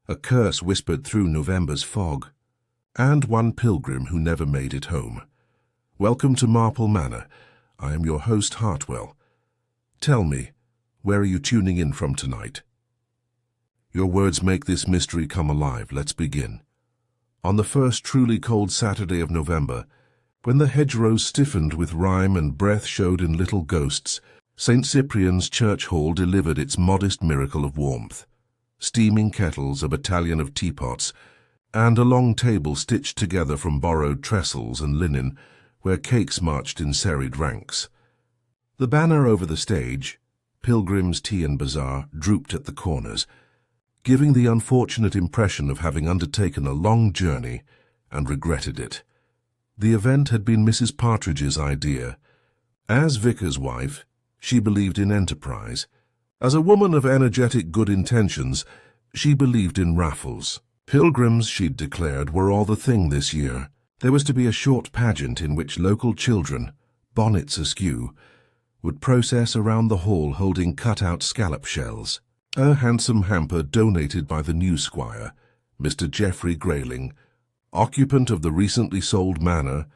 a curse whispered through November's fog, and one pilgrim who never made it home. Welcome to Marple Manor. I am your host, Hartwell. Tell me, where are you tuning in from tonight? Your words make this mystery come alive. Let's begin. On the first truly cold Saturday of November, when the hedgerows stiffened with rime and breath showed in little ghosts, St. Cyprian's church hall delivered its modest miracle of warmth. Steaming kettles, a battalion of teapots, and a long table stitched together from borrowed trestles and linen, where cakes marched in serried ranks. The banner over the stage, Pilgrim's Tea and Bazaar, drooped at the corners, giving the unfortunate impression of having undertaken a long journey and regretted it. The event had been Mrs. Partridge's idea. As vicar's wife, she believed in enterprise. As a woman of energetic good intentions, she believed in raffles. Pilgrims, she'd declared, were all the thing this year. There was to be a short pageant in which local children, bonnets askew, would process around the hall holding cut-out scallop shells. A handsome hamper donated by the new squire, Mr. Geoffrey Grayling, occupant of the recently sold manor,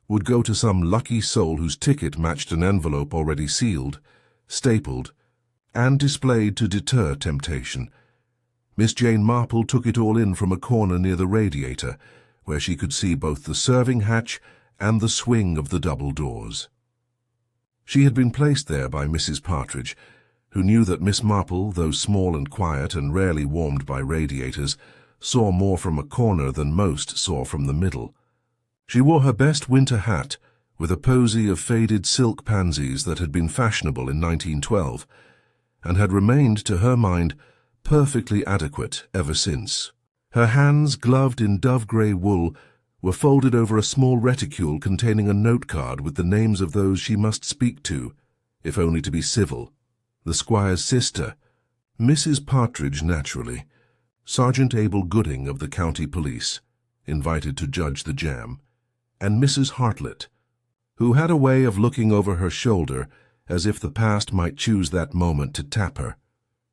would go to some lucky soul whose ticket matched an envelope already sealed, stapled, and displayed to deter temptation. Miss Jane Marple took it all in from a corner near the radiator, where she could see both the serving hatch and the swing of the double doors. She had been placed there by Mrs. Partridge, who knew that Miss Marple, though small and quiet and rarely warmed by radiators, saw more from a corner than most saw from the middle. She wore her best winter hat, with a posy of faded silk pansies that had been fashionable in 1912, and had remained, to her mind, perfectly adequate ever since. Her hands, gloved in dove-grey wool, were folded over a small reticule containing a note-card with the names of those she must speak to, if only to be civil. The squire's sister, Mrs. Partridge naturally, Sergeant Abel Gooding of the county police, invited to judge the jam, and Mrs. Hartlett, who had a way of looking over her shoulder as if the past might choose that moment to tap her.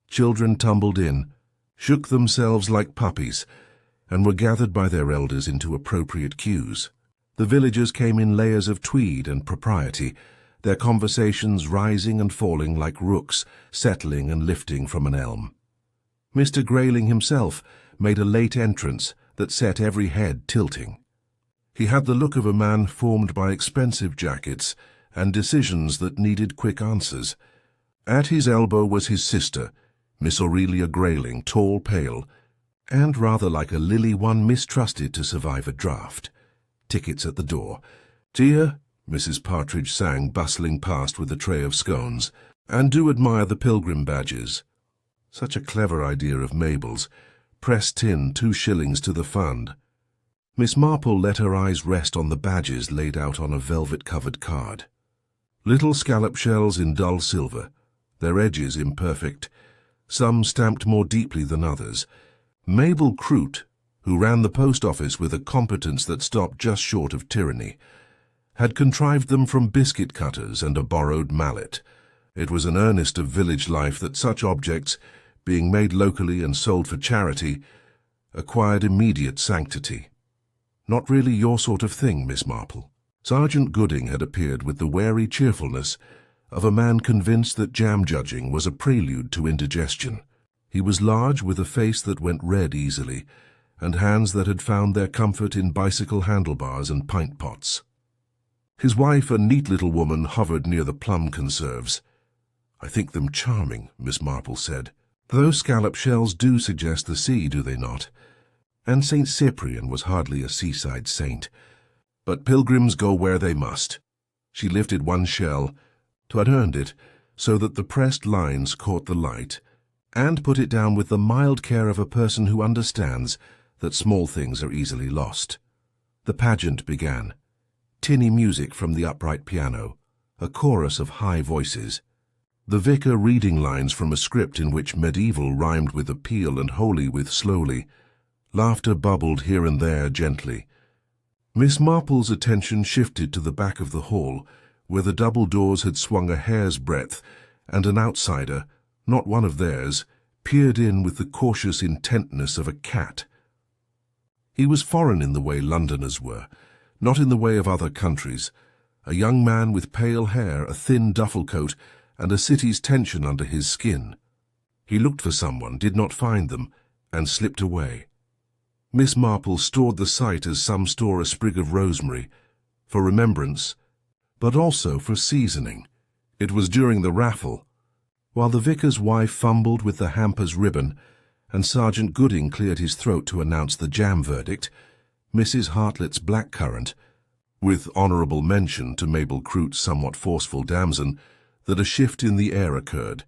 Children tumbled in, shook themselves like puppies, and were gathered by their elders into appropriate queues. The villagers came in layers of tweed and propriety, their conversations rising and falling like rooks settling and lifting from an elm. Mr. Grayling himself made a late entrance that set every head tilting. He had the look of a man formed by expensive jackets and decisions that needed quick answers. At his elbow was his sister, Miss Aurelia Grayling, tall, pale, and rather like a lily one mistrusted to survive a draught. Tickets at the door. "Dear," Mrs. Partridge sang, bustling past with a tray of scones, "and do admire the Pilgrim badges." Such a clever idea of Mabel's. Pressed tin, 2 shillings to the fund. Miss Marple let her eyes rest on the badges laid out on a velvet-covered card. Little scallop shells in dull silver, their edges imperfect, some stamped more deeply than others. Mabel Croot, who ran the post office with a competence that stopped just short of tyranny, had contrived them from biscuit cutters and a borrowed mallet. It was an earnest of village life that such objects, being made locally and sold for charity, acquired immediate sanctity. "Not really your sort of thing, Miss Marple." Sergeant Gooding had appeared with the wary cheerfulness of a man convinced that jam judging was a prelude to indigestion. He was large, with a face that went red easily, and hands that had found their comfort in bicycle handlebars and pint pots. His wife, a neat little woman, hovered near the plum conserves. "I think them charming," Miss Marple said. "Those scallop shells do suggest the sea, do they not? And St. Cyprian was hardly a seaside saint. But pilgrims go where they must." She lifted one shell, had earned it, so that the pressed lines caught the light, and put it down with the mild care of a person who understands that small things are easily lost. The pageant began. Tinny music from the upright piano, a chorus of high voices. The vicar reading lines from a script in which medieval rhymed with appeal and holy with slowly. Laughter bubbled here and there gently. Miss Marple's attention shifted to the back of the hall, where the double doors had swung a hair's breadth, and an outsider, not one of theirs, peered in with the cautious intentness of a cat. He was foreign in the way Londoners were, not in the way of other countries. A young man with pale hair, a thin duffel coat, and a city's tension under his skin. He looked for someone, did not find them, and slipped away. Miss Marple stored the sight as some store a sprig of rosemary, for remembrance, but also for seasoning. It was during the raffle. While the vicar's wife fumbled with the hamper's ribbon, and Sergeant Gooding cleared his throat to announce the jam verdict, Mrs. Hartlett's blackcurrant, with honourable mention to Mabel Croot's somewhat forceful damson, that a shift in the air occurred.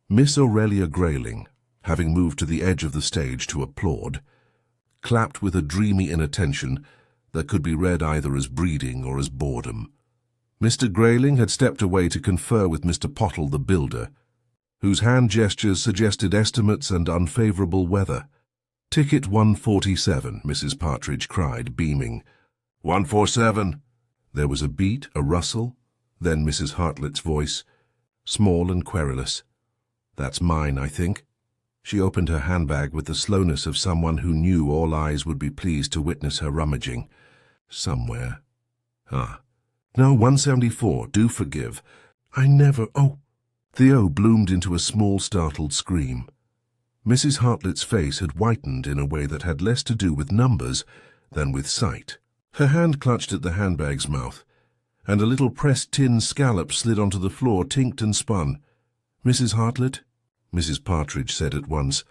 Miss Aurelia Grayling, having moved to the edge of the stage to applaud, clapped with a dreamy inattention that could be read either as breeding or as boredom. Mr. Grayling had stepped away to confer with Mr. Pottle the builder, whose hand gestures suggested estimates and unfavourable weather. "Ticket 147, Mrs. Partridge cried, beaming. 147. There was a beat, a rustle, then Mrs. Hartlett's voice, small and querulous. "That's mine, I think." She opened her handbag with the slowness of someone who knew all eyes would be pleased to witness her rummaging. "Somewhere. Ah. No, 174, do forgive. I never— oh." The O bloomed into a small startled scream. Mrs. Hartlett's face had whitened in a way that had less to do with numbers than with sight. Her hand clutched at the handbag's mouth, and a little pressed tin scallop slid onto the floor, tinked and spun. "Mrs. Hartlett?" Mrs. Partridge said at once,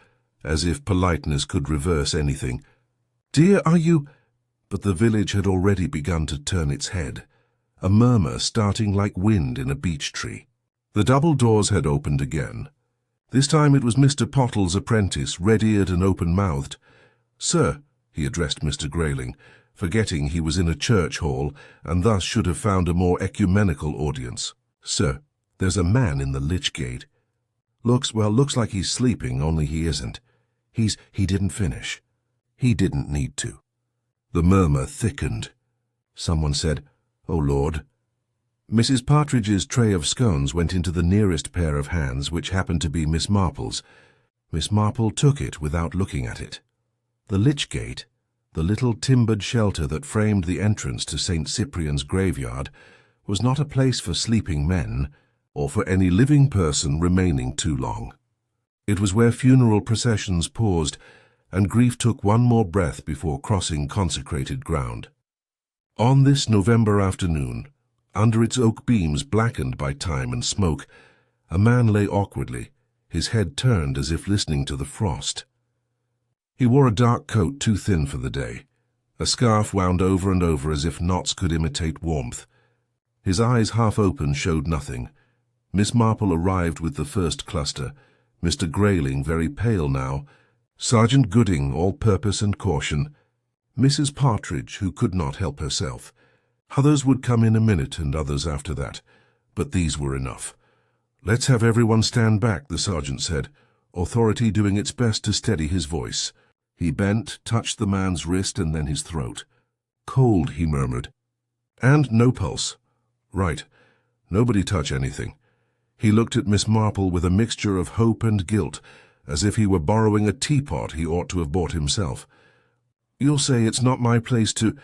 as if politeness could reverse anything. "Dear, are you—" But the village had already begun to turn its head, a murmur starting like wind in a beech tree. The double doors had opened again. This time it was Mr. Pottle's apprentice, red-eared and open-mouthed. "Sir," he addressed Mr. Grayling, forgetting he was in a church hall and thus should have found a more ecumenical audience. "Sir, there's a man in the lich gate. Looks like he's sleeping, only he isn't. He didn't finish. He didn't need to." The murmur thickened. Someone said, "Oh, Lord." Mrs. Partridge's tray of scones went into the nearest pair of hands, which happened to be Miss Marple's. Miss Marple took it without looking at it. The lich gate, the little timbered shelter that framed the entrance to St. Cyprian's graveyard, was not a place for sleeping men, or for any living person remaining too long. It was where funeral processions paused, and grief took one more breath before crossing consecrated ground. On this November afternoon, under its oak beams blackened by time and smoke, a man lay awkwardly, his head turned as if listening to the frost. He wore a dark coat too thin for the day, a scarf wound over and over as if knots could imitate warmth. His eyes half open showed nothing. Miss Marple arrived with the first cluster, Mr. Grayling very pale now, Sergeant Gooding all purpose and caution, Mrs. Partridge, who could not help herself. Others would come in a minute and others after that, but these were enough. "Let's have everyone stand back," the sergeant said, authority doing its best to steady his voice. He bent, touched the man's wrist and then his throat. "Cold," he murmured. "And no pulse." "Right. Nobody touch anything." He looked at Miss Marple with a mixture of hope and guilt, as if he were borrowing a teapot he ought to have bought himself. "You'll say it's not my place to—"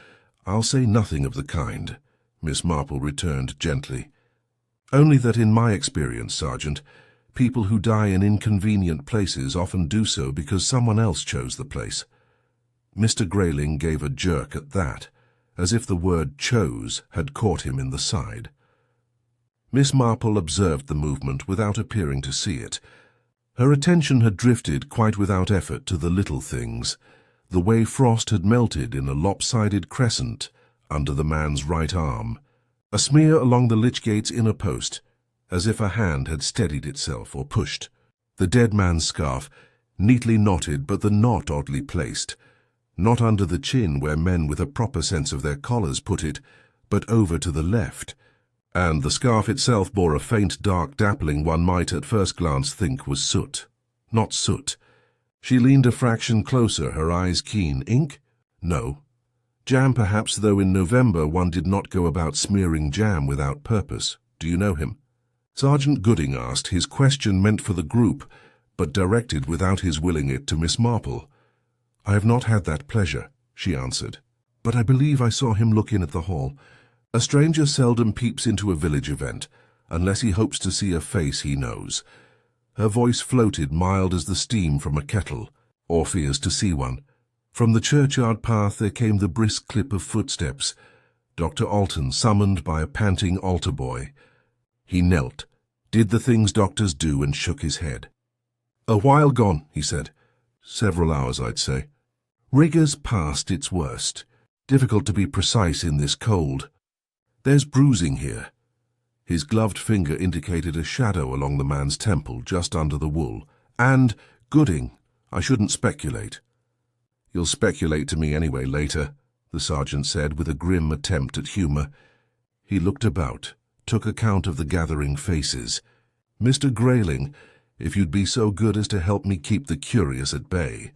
"I'll say nothing of the kind," Miss Marple returned gently. "Only that in my experience, Sergeant, people who die in inconvenient places often do so because someone else chose the place." Mr. Grayling gave a jerk at that, as if the word chose had caught him in the side. Miss Marple observed the movement without appearing to see it. Her attention had drifted quite without effort to the little things, the way frost had melted in a lopsided crescent under the man's right arm, a smear along the lich gate's inner post, as if a hand had steadied itself or pushed, the dead man's scarf, neatly knotted but the knot oddly placed, not under the chin where men with a proper sense of their collars put it, but over to the left, and the scarf itself bore a faint dark dappling one might at first glance think was soot. Not soot. She leaned a fraction closer, her eyes keen. "Ink? No. Jam perhaps, though in November one did not go about smearing jam without purpose. Do you know him?" Sergeant Gooding asked, his question meant for the group, but directed without his willing it to Miss Marple. "I have not had that pleasure," she answered, "but I believe I saw him look in at the hall. A stranger seldom peeps into a village event, unless he hopes to see a face he knows." Her voice floated mild as the steam from a kettle, or fears to see one. From the churchyard path there came the brisk clip of footsteps. Dr. Alton summoned by a panting altar boy. He knelt, did the things doctors do, and shook his head. "A while gone," he said. "Several hours, I'd say. Rigor's past its worst. Difficult to be precise in this cold. There's bruising here." His gloved finger indicated a shadow along the man's temple just under the wool. "And Gooding. I shouldn't speculate." "You'll speculate to me anyway later," the sergeant said with a grim attempt at humour. He looked about, took account of the gathering faces. "Mr. Grayling, if you'd be so good as to help me keep the curious at bay.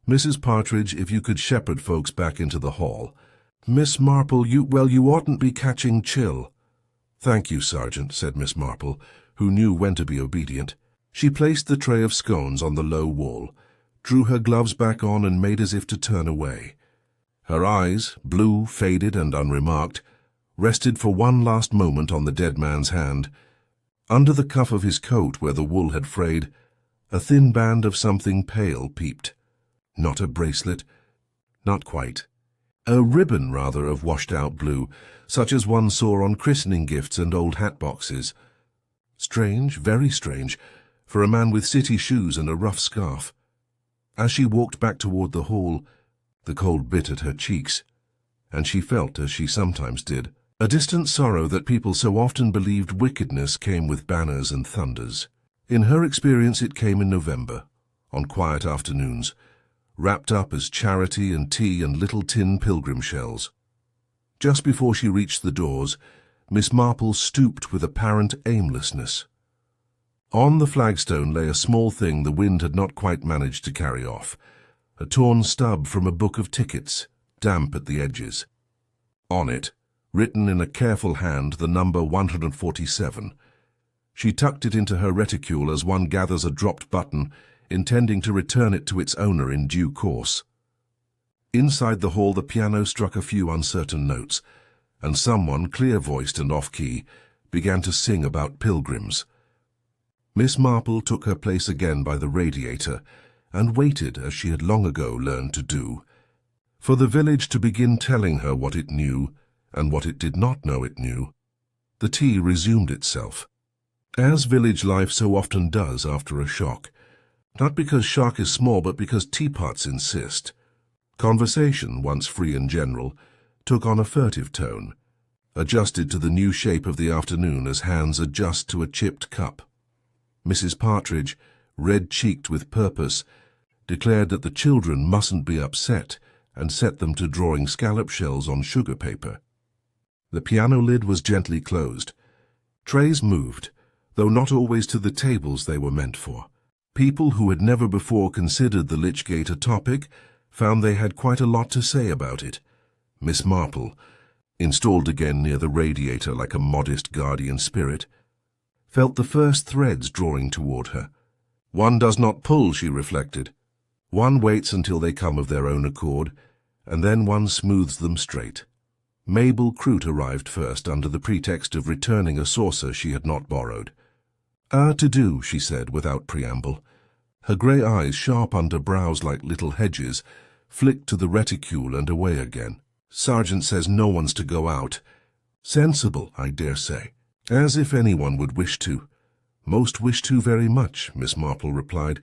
Mrs. Partridge, if you could shepherd folks back into the hall. Miss Marple, you oughtn't be catching chill." "Thank you, Sergeant," said Miss Marple, who knew when to be obedient. She placed the tray of scones on the low wall, drew her gloves back on, and made as if to turn away. Her eyes, blue, faded, and unremarked, rested for one last moment on the dead man's hand. Under the cuff of his coat, where the wool had frayed, a thin band of something pale peeped. Not a bracelet. Not quite. A ribbon, rather, of washed-out blue, such as one saw on christening gifts and old hat-boxes. Strange, very strange, for a man with city shoes and a rough scarf. As she walked back toward the hall, the cold bit at her cheeks, and she felt, as she sometimes did, a distant sorrow that people so often believed wickedness came with banners and thunders. In her experience it came in November, on quiet afternoons, wrapped up as charity and tea and little tin Pilgrim shells. Just before she reached the doors, Miss Marple stooped with apparent aimlessness. On the flagstone lay a small thing the wind had not quite managed to carry off, a torn stub from a book of tickets, damp at the edges. On it, written in a careful hand, the number 147. She tucked it into her reticule as one gathers a dropped button, intending to return it to its owner in due course. Inside the hall the piano struck a few uncertain notes, and someone, clear-voiced and off-key, began to sing about pilgrims. Miss Marple took her place again by the radiator, and waited as she had long ago learned to do, for the village to begin telling her what it knew, and what it did not know it knew. The tea resumed itself, as village life so often does after a shock, not because shock is small, but because teapots insist. Conversation, once free and general, took on a furtive tone, adjusted to the new shape of the afternoon as hands adjust to a chipped cup. Mrs. Partridge, red-cheeked with purpose, declared that the children mustn't be upset, and set them to drawing scallop shells on sugar paper. The piano lid was gently closed. Trays moved, though not always to the tables they were meant for. People who had never before considered the Lichgate a topic found they had quite a lot to say about it. Miss Marple, installed again near the radiator like a modest guardian spirit, felt the first threads drawing toward her. One does not pull, she reflected. One waits until they come of their own accord, and then one smooths them straight. Mabel Croot arrived first under the pretext of returning a saucer she had not borrowed. "To do," she said without preamble. Her grey eyes, sharp under brows like little hedges, flicked to the reticule and away again. "Sergeant says no one's to go out." "Sensible, I dare say. As if anyone would wish to." "Most wish to very much," Miss Marple replied,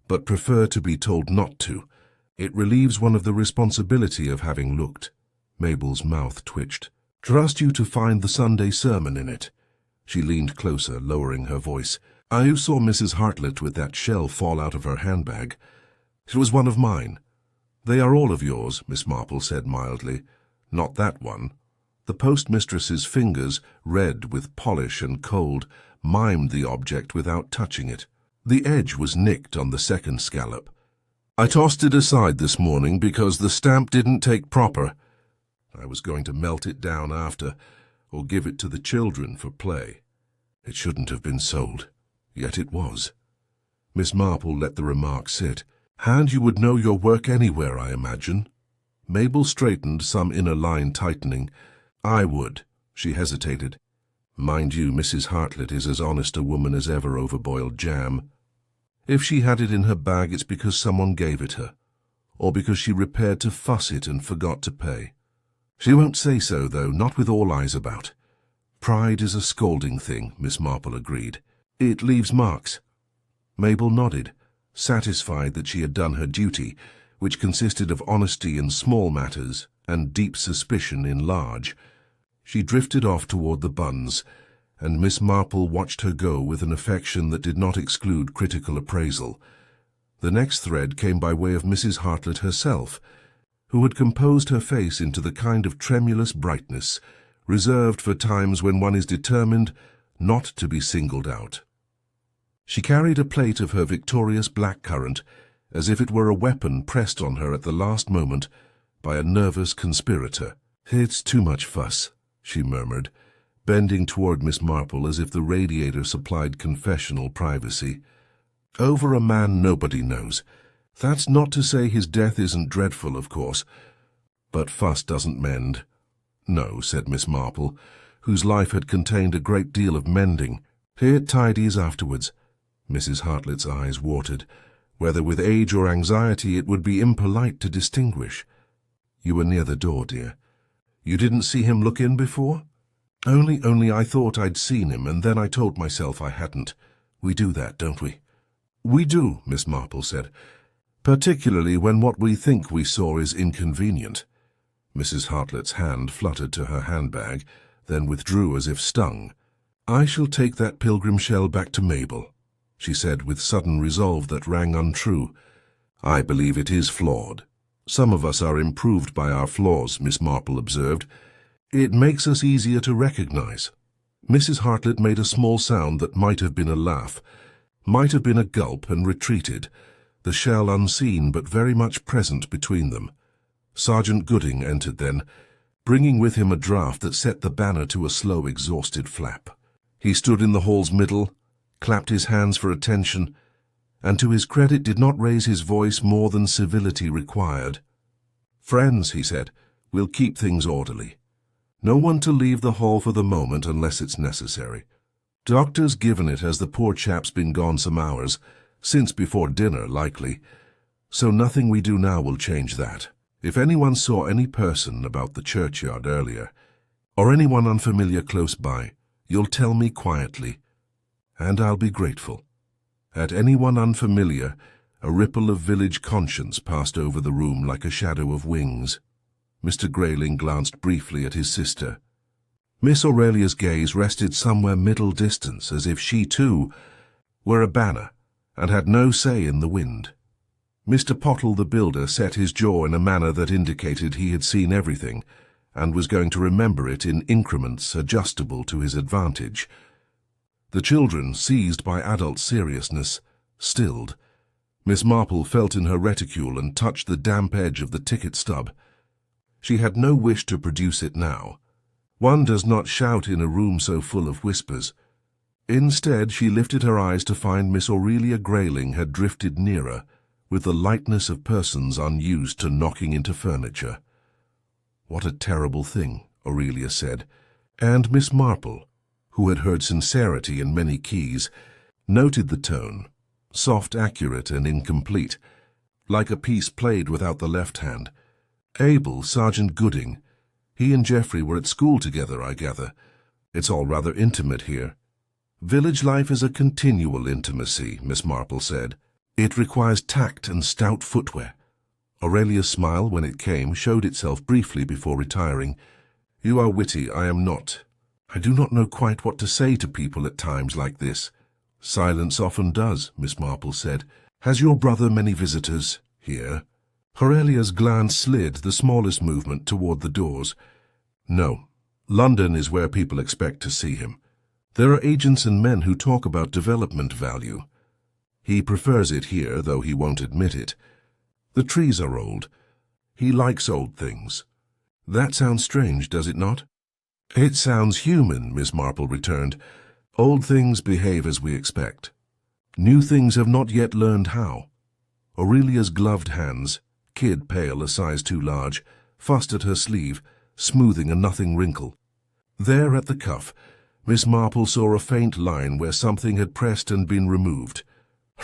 "but prefer to be told not to. It relieves one of the responsibility of having looked." Mabel's mouth twitched. "Trust you to find the Sunday sermon in it." She leaned closer, lowering her voice. "I saw Mrs. Hartlett with that shell fall out of her handbag. It was one of mine." "They are all of yours," Miss Marple said mildly. "Not that one." The postmistress's fingers, red with polish and cold, mimed the object without touching it. The edge was nicked on the second scallop. "I tossed it aside this morning because the stamp didn't take proper. I was going to melt it down after, or give it to the children for play. It shouldn't have been sold, yet it was." Miss Marple let the remark sit. "And you would know your work anywhere, I imagine." Mabel straightened, some inner line tightening. "I would." She hesitated. "Mind you, Mrs. Hartlett is as honest a woman as ever overboiled jam. If she had it in her bag, it's because someone gave it her, or because she repaired to fuss it and forgot to pay. She won't say so, though, not with all eyes about." "Pride is a scalding thing," Miss Marple agreed. "It leaves marks." Mabel nodded, satisfied that she had done her duty, which consisted of honesty in small matters and deep suspicion in large. She drifted off toward the buns, and Miss Marple watched her go with an affection that did not exclude critical appraisal. The next thread came by way of Mrs. Hartlett herself, who had composed her face into the kind of tremulous brightness reserved for times when one is determined not to be singled out. She carried a plate of her victorious blackcurrant as if it were a weapon pressed on her at the last moment by a nervous conspirator. "It's too much fuss," she murmured, bending toward Miss Marple as if the radiator supplied confessional privacy. "Over a man nobody knows. That's not to say his death isn't dreadful, of course. But fuss doesn't mend." "No," said Miss Marple, whose life had contained a great deal of mending. "It tidies afterwards." Mrs. Hartlett's eyes watered. Whether with age or anxiety, it would be impolite to distinguish. "You were near the door, dear. You didn't see him look in before?" Only I thought I'd seen him, and then I told myself I hadn't. We do that, don't we?" "We do," Miss Marple said, "particularly when what we think we saw is inconvenient." Mrs. Hartlett's hand fluttered to her handbag, then withdrew as if stung. "I shall take that Pilgrim shell back to Mabel," she said with sudden resolve that rang untrue. "I believe it is flawed. Some of us are improved by our flaws," Miss Marple observed. "It makes us easier to recognize." Mrs. Hartlett made a small sound that might have been a laugh, might have been a gulp, and retreated, the shell unseen but very much present between them. Sergeant Gooding entered then, bringing with him a draught that set the banner to a slow, exhausted flap. He stood in the hall's middle, clapped his hands for attention, and to his credit did not raise his voice more than civility required. "Friends," he said, "we'll keep things orderly. No one to leave the hall for the moment unless it's necessary. Doctor's given it as the poor chap's been gone some hours, since before dinner, likely, so nothing we do now will change that. If anyone saw any person about the churchyard earlier, or anyone unfamiliar close by, you'll tell me quietly, and I'll be grateful." At anyone unfamiliar, a ripple of village conscience passed over the room like a shadow of wings. Mr. Grayling glanced briefly at his sister. Miss Aurelia's gaze rested somewhere middle distance, as if she, too, were a banner and had no say in the wind. Mr. Pottle the builder set his jaw in a manner that indicated he had seen everything and was going to remember it in increments adjustable to his advantage. The children, seized by adult seriousness, stilled. Miss Marple felt in her reticule and touched the damp edge of the ticket stub. She had no wish to produce it now. One does not shout in a room so full of whispers. Instead, she lifted her eyes to find Miss Aurelia Grayling had drifted nearer, with the lightness of persons unused to knocking into furniture. "What a terrible thing," Aurelia said, and Miss Marple, who had heard sincerity in many keys, noted the tone, soft, accurate, and incomplete, like a piece played without the left hand. "Abel, Sergeant Gooding. He and Geoffrey were at school together, I gather. It's all rather intimate here." "Village life is a continual intimacy," Miss Marple said. "It requires tact and stout footwear." Aurelia's smile, when it came, showed itself briefly before retiring. "You are witty, I am not. I do not know quite what to say to people at times like this." "Silence often does," Miss Marple said. "Has your brother many visitors here?" Aurelia's glance slid the smallest movement toward the doors. "No. London is where people expect to see him. There are agents and men who talk about development value. He prefers it here, though he won't admit it. The trees are old. He likes old things. That sounds strange, does it not?" "It sounds human," Miss Marple returned. "Old things behave as we expect." New things have not yet learned how. Aurelia's gloved hands, kid pale a size too large, fussed at her sleeve, smoothing a nothing wrinkle. There at the cuff, Miss Marple saw a faint line where something had pressed and been removed.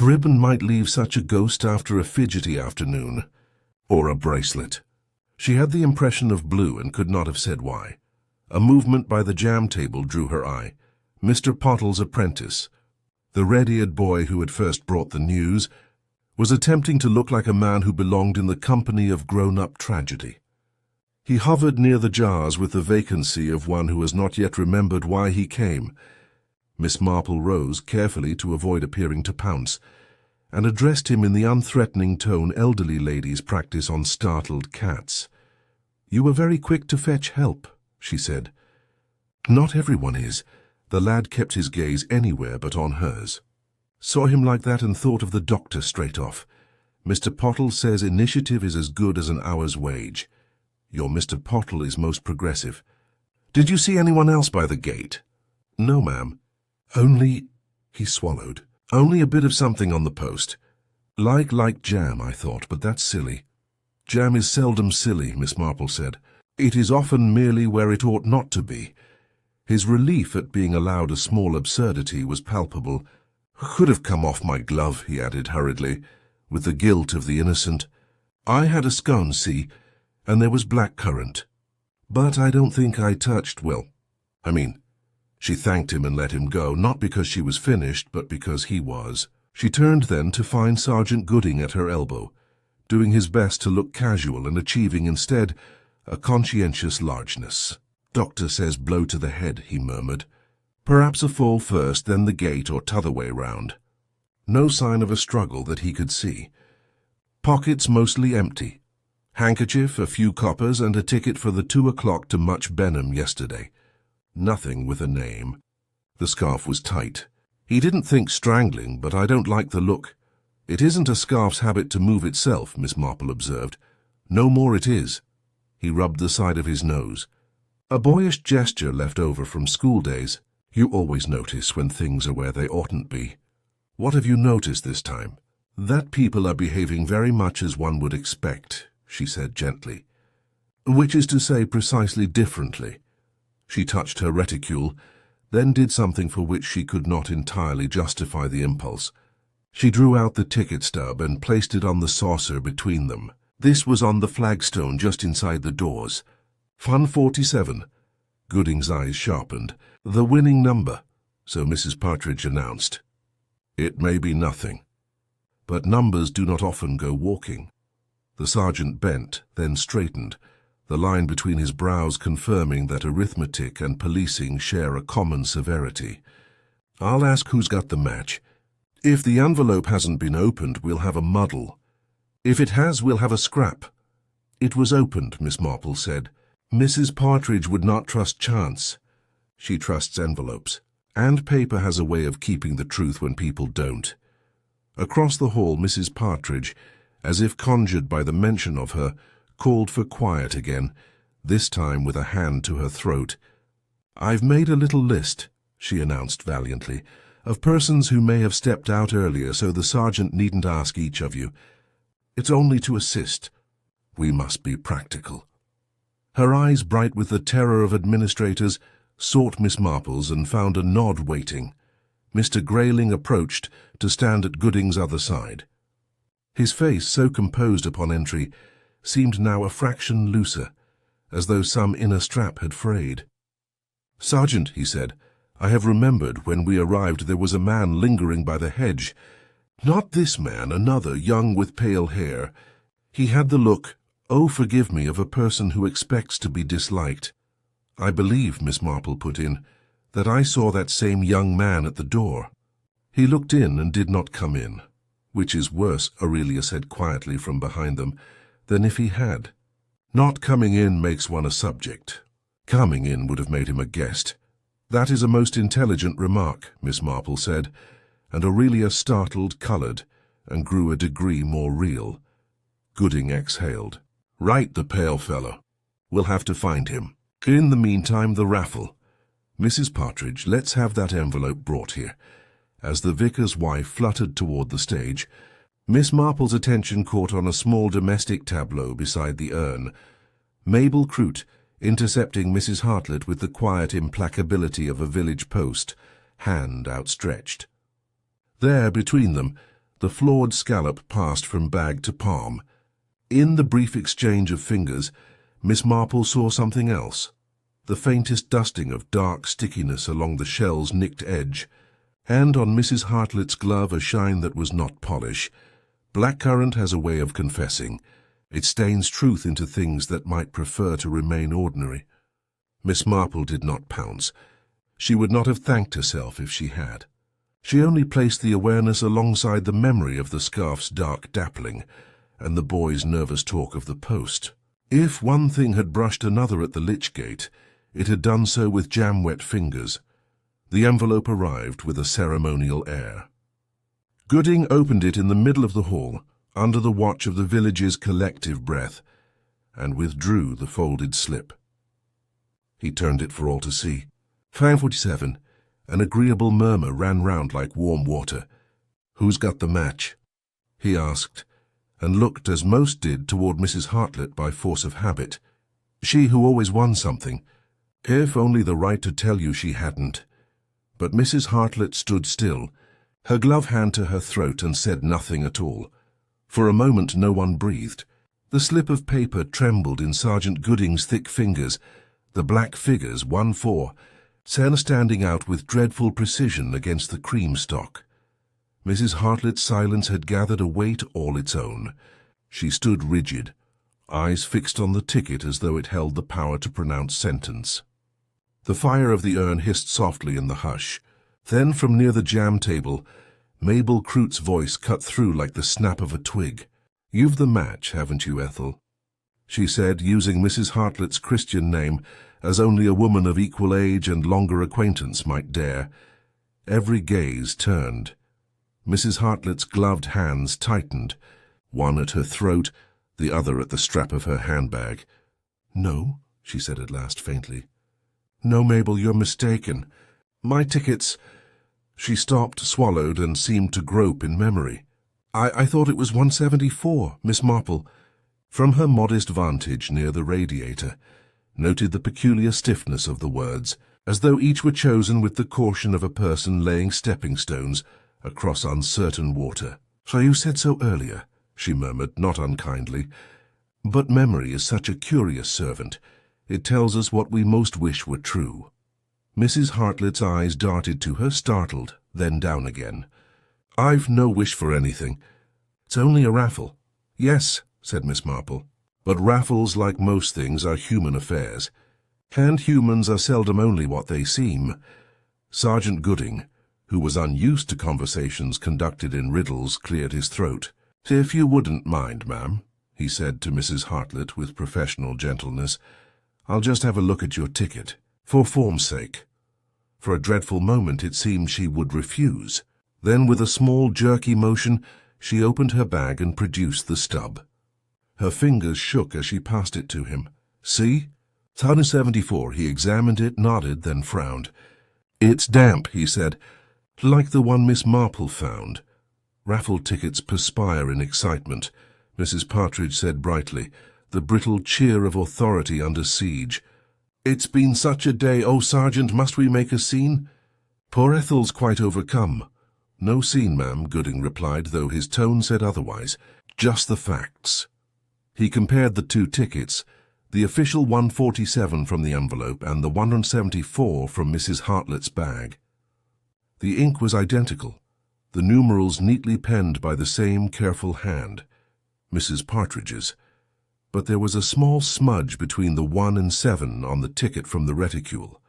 A ribbon might leave such a ghost after a fidgety afternoon. Or a bracelet. She had the impression of blue and could not have said why. A movement by the jam table drew her eye. Mr. Pottle's apprentice, the red-eared boy who had first brought the news, was attempting to look like a man who belonged in the company of grown-up tragedy. He hovered near the jars with the vacancy of one who has not yet remembered why he came. Miss Marple rose carefully to avoid appearing to pounce, and addressed him in the unthreatening tone elderly ladies practice on startled cats. "You were very quick to fetch help," she said. "Not everyone is." The lad kept his gaze anywhere but on hers. Saw him like that and thought of the doctor straight off. "Mr. Pottle says initiative is as good as an hour's wage. Your Mr. Pottle is most progressive. Did you see anyone else by the gate?" "No, ma'am. Only—" he swallowed. "Only a bit of something on the post. Like jam, I thought, but that's silly." "Jam is seldom silly," Miss Marple said. "It is often merely where it ought not to be." His relief at being allowed a small absurdity was palpable. "Could have come off my glove," he added hurriedly, with the guilt of the innocent. "I had a scone, see, and there was blackcurrant. But I don't think I touched, well, I mean—" She thanked him and let him go, not because she was finished, but because he was. She turned then to find Sergeant Gooding at her elbow, doing his best to look casual and achieving instead a conscientious largeness. "Doctor says blow to the head," he murmured. "Perhaps a fall first, then the gate or t'other way round." No sign of a struggle that he could see. Pockets mostly empty. Handkerchief, a few coppers, and a ticket for the 2 o'clock to Much Benham yesterday. Nothing with a name. The scarf was tight. He didn't think strangling, but I don't like the look. "It isn't a scarf's habit to move itself," Miss Marple observed. "No more it is." He rubbed the side of his nose. A boyish gesture left over from school days. "You always notice when things are where they oughtn't be." "What have you noticed this time?" "That people are behaving very much as one would expect," she said gently. "Which is to say precisely differently." She touched her reticule, then did something for which she could not entirely justify the impulse. She drew out the ticket stub and placed it on the saucer between them. This was on the flagstone just inside the doors. "Fun 47. Gooding's eyes sharpened. "The winning number," so Mrs. Partridge announced. "It may be nothing, but numbers do not often go walking." The sergeant bent, then straightened, the line between his brows confirming that arithmetic and policing share a common severity. "I'll ask who's got the match. If the envelope hasn't been opened, we'll have a muddle. If it has, we'll have a scrap." "It was opened," Miss Marple said. "Mrs. Partridge would not trust chance. She trusts envelopes. And paper has a way of keeping the truth when people don't." Across the hall, Mrs. Partridge, as if conjured by the mention of her, called for quiet again, this time with a hand to her throat. "I've made a little list," she announced valiantly, "of persons who may have stepped out earlier, so the sergeant needn't ask each of you. It's only to assist. We must be practical." Her eyes, bright with the terror of administrators, sought Miss Marple's and found a nod waiting. Mr. Grayling approached to stand at Gooding's other side. His face, so composed upon entry, seemed now a fraction looser, as though some inner strap had frayed. "Sergeant," he said, "I have remembered when we arrived there was a man lingering by the hedge. Not this man, another, young with pale hair. He had the look, oh, forgive me, of a person who expects to be disliked." "I believe," Miss Marple put in, "that I saw that same young man at the door." "He looked in and did not come in, which is worse," Aurelia said quietly from behind them, "than if he had. Not coming in makes one a subject. Coming in would have made him a guest." "That is a most intelligent remark," Miss Marple said, and Aurelia, startled, coloured, and grew a degree more real. Gooding exhaled. "Right, the pale fellow. We'll have to find him. In the meantime, the raffle. Mrs. Partridge, let's have that envelope brought here. As the vicar's wife fluttered toward the stage, Miss Marple's attention caught on a small domestic tableau beside the urn. Mabel Croot, intercepting Mrs. Hartlett with the quiet implacability of a village post, hand outstretched. There, between them, the flawed scallop passed from bag to palm. In the brief exchange of fingers, Miss Marple saw something else, the faintest dusting of dark stickiness along the shell's nicked edge, and on Mrs. Hartlett's glove a shine that was not polish. Blackcurrant has a way of confessing. It stains truth into things that might prefer to remain ordinary. Miss Marple did not pounce. She would not have thanked herself if she had. She only placed the awareness alongside the memory of the scarf's dark dappling, and the boy's nervous talk of the post. If one thing had brushed another at the lich gate, it had done so with jam-wet fingers. The envelope arrived with a ceremonial air. Gooding opened it in the middle of the hall, under the watch of the village's collective breath, and withdrew the folded slip. He turned it for all to see. 5:47. An agreeable murmur ran round like warm water. "Who's got the match?" he asked, and looked, as most did, toward Mrs. Hartlett by force of habit. She who always won something. If only the right to tell you she hadn't. But Mrs. Hartlett stood still, her glove hand to her throat, and said nothing at all. For a moment no one breathed. The slip of paper trembled in Sergeant Gooding's thick fingers, the black figures 1-4, standing out with dreadful precision against the cream stock. Mrs. Hartlett's silence had gathered a weight all its own. She stood rigid, eyes fixed on the ticket as though it held the power to pronounce sentence. The fire of the urn hissed softly in the hush. Then, from near the jam table, Mabel Croot's voice cut through like the snap of a twig. "You've the match, haven't you, Ethel?" she said, using Mrs. Hartlett's Christian name as only a woman of equal age and longer acquaintance might dare. Every gaze turned. Mrs. Hartlett's gloved hands tightened, one at her throat, the other at the strap of her handbag. "No," she said at last faintly. "No, Mabel, you're mistaken. My tickets—" She stopped, swallowed, and seemed to grope in memory. I thought it was 174, Miss Marple." From her modest vantage near the radiator, noted the peculiar stiffness of the words, as though each were chosen with the caution of a person laying stepping stones across uncertain water. "So you said so earlier," she murmured, not unkindly. "But memory is such a curious servant. It tells us what we most wish were true." Mrs. Hartlett's eyes darted to her, startled, then down again. "I've no wish for anything. It's only a raffle." "Yes," said Miss Marple, "but raffles, like most things, are human affairs. And humans are seldom only what they seem." Sergeant Gooding, who was unused to conversations conducted in riddles, cleared his throat. "If you wouldn't mind, ma'am," he said to Mrs. Hartlett with professional gentleness, "I'll just have a look at your ticket, for form's sake." For a dreadful moment it seemed she would refuse. Then, with a small, jerky motion, she opened her bag and produced the stub. Her fingers shook as she passed it to him. "See? 174. He examined it, nodded, then frowned. "It's damp," he said, "like the one Miss Marple found." "Raffle tickets perspire in excitement," Mrs. Partridge said brightly, the brittle cheer of authority under siege. "It's been such a day. Oh, Sergeant, must we make a scene?" "Poor Ethel's quite overcome." "No scene, ma'am," Gooding replied, though his tone said otherwise. "Just the facts." He compared the two tickets, the official 147 from the envelope and the 174 from Mrs. Hartlett's bag. The ink was identical, the numerals neatly penned by the same careful hand, Mrs. Partridge's. But there was a small smudge between the 1 and 7 on the ticket from the reticule,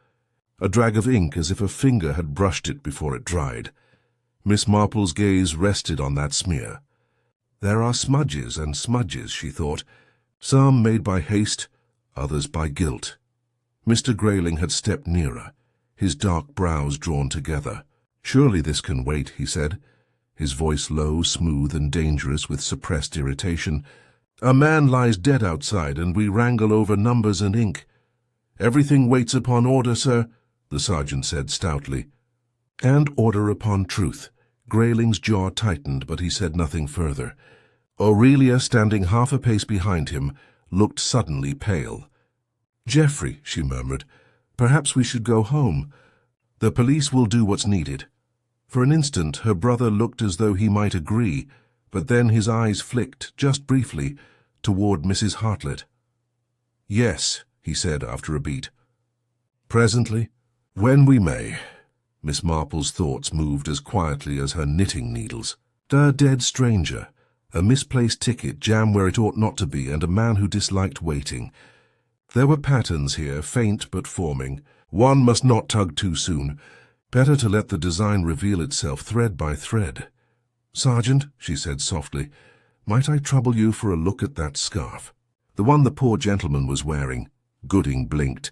a drag of ink as if a finger had brushed it before it dried. Miss Marple's gaze rested on that smear. There are smudges and smudges, she thought, some made by haste, others by guilt. Mr. Grayling had stepped nearer, his dark brows drawn together. "Surely this can wait," he said, his voice low, smooth, and dangerous with suppressed irritation. "A man lies dead outside, and we wrangle over numbers and ink." "Everything waits upon order, sir," the sergeant said stoutly. And order upon truth. Grayling's jaw tightened, but he said nothing further. Aurelia, standing half a pace behind him, looked suddenly pale. "Geoffrey," she murmured, "perhaps we should go home. The police will do what's needed." For an instant her brother looked as though he might agree, but then his eyes flicked, just briefly, toward Mrs. Hartlett. "Yes," he said after a beat. "Presently, when we may." Miss Marple's thoughts moved as quietly as her knitting needles. A dead stranger, a misplaced ticket jammed where it ought not to be, and a man who disliked waiting. There were patterns here, faint but forming. One must not tug too soon. Better to let the design reveal itself thread by thread. "Sergeant," she said softly, "might I trouble you for a look at that scarf? The one the poor gentleman was wearing." Gooding blinked.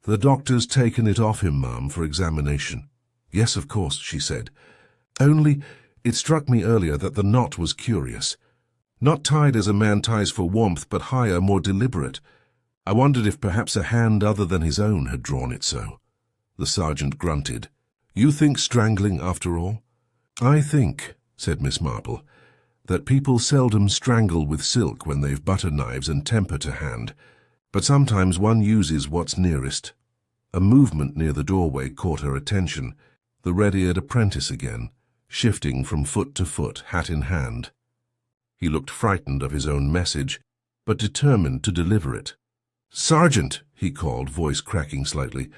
"The doctor's taken it off him, ma'am, for examination." "Yes, of course," she said. "Only, it struck me earlier that the knot was curious. Not tied as a man ties for warmth, but higher, more deliberate. I wondered if perhaps a hand other than his own had drawn it so." The sergeant grunted. "You think strangling, after all?" "I think," said Miss Marple, "that people seldom strangle with silk when they've butter knives and temper to hand, but sometimes one uses what's nearest." A movement near the doorway caught her attention. The red-eared apprentice again, shifting from foot to foot, hat in hand. He looked frightened of his own message, but determined to deliver it. "Sergeant," he called, voice cracking slightly,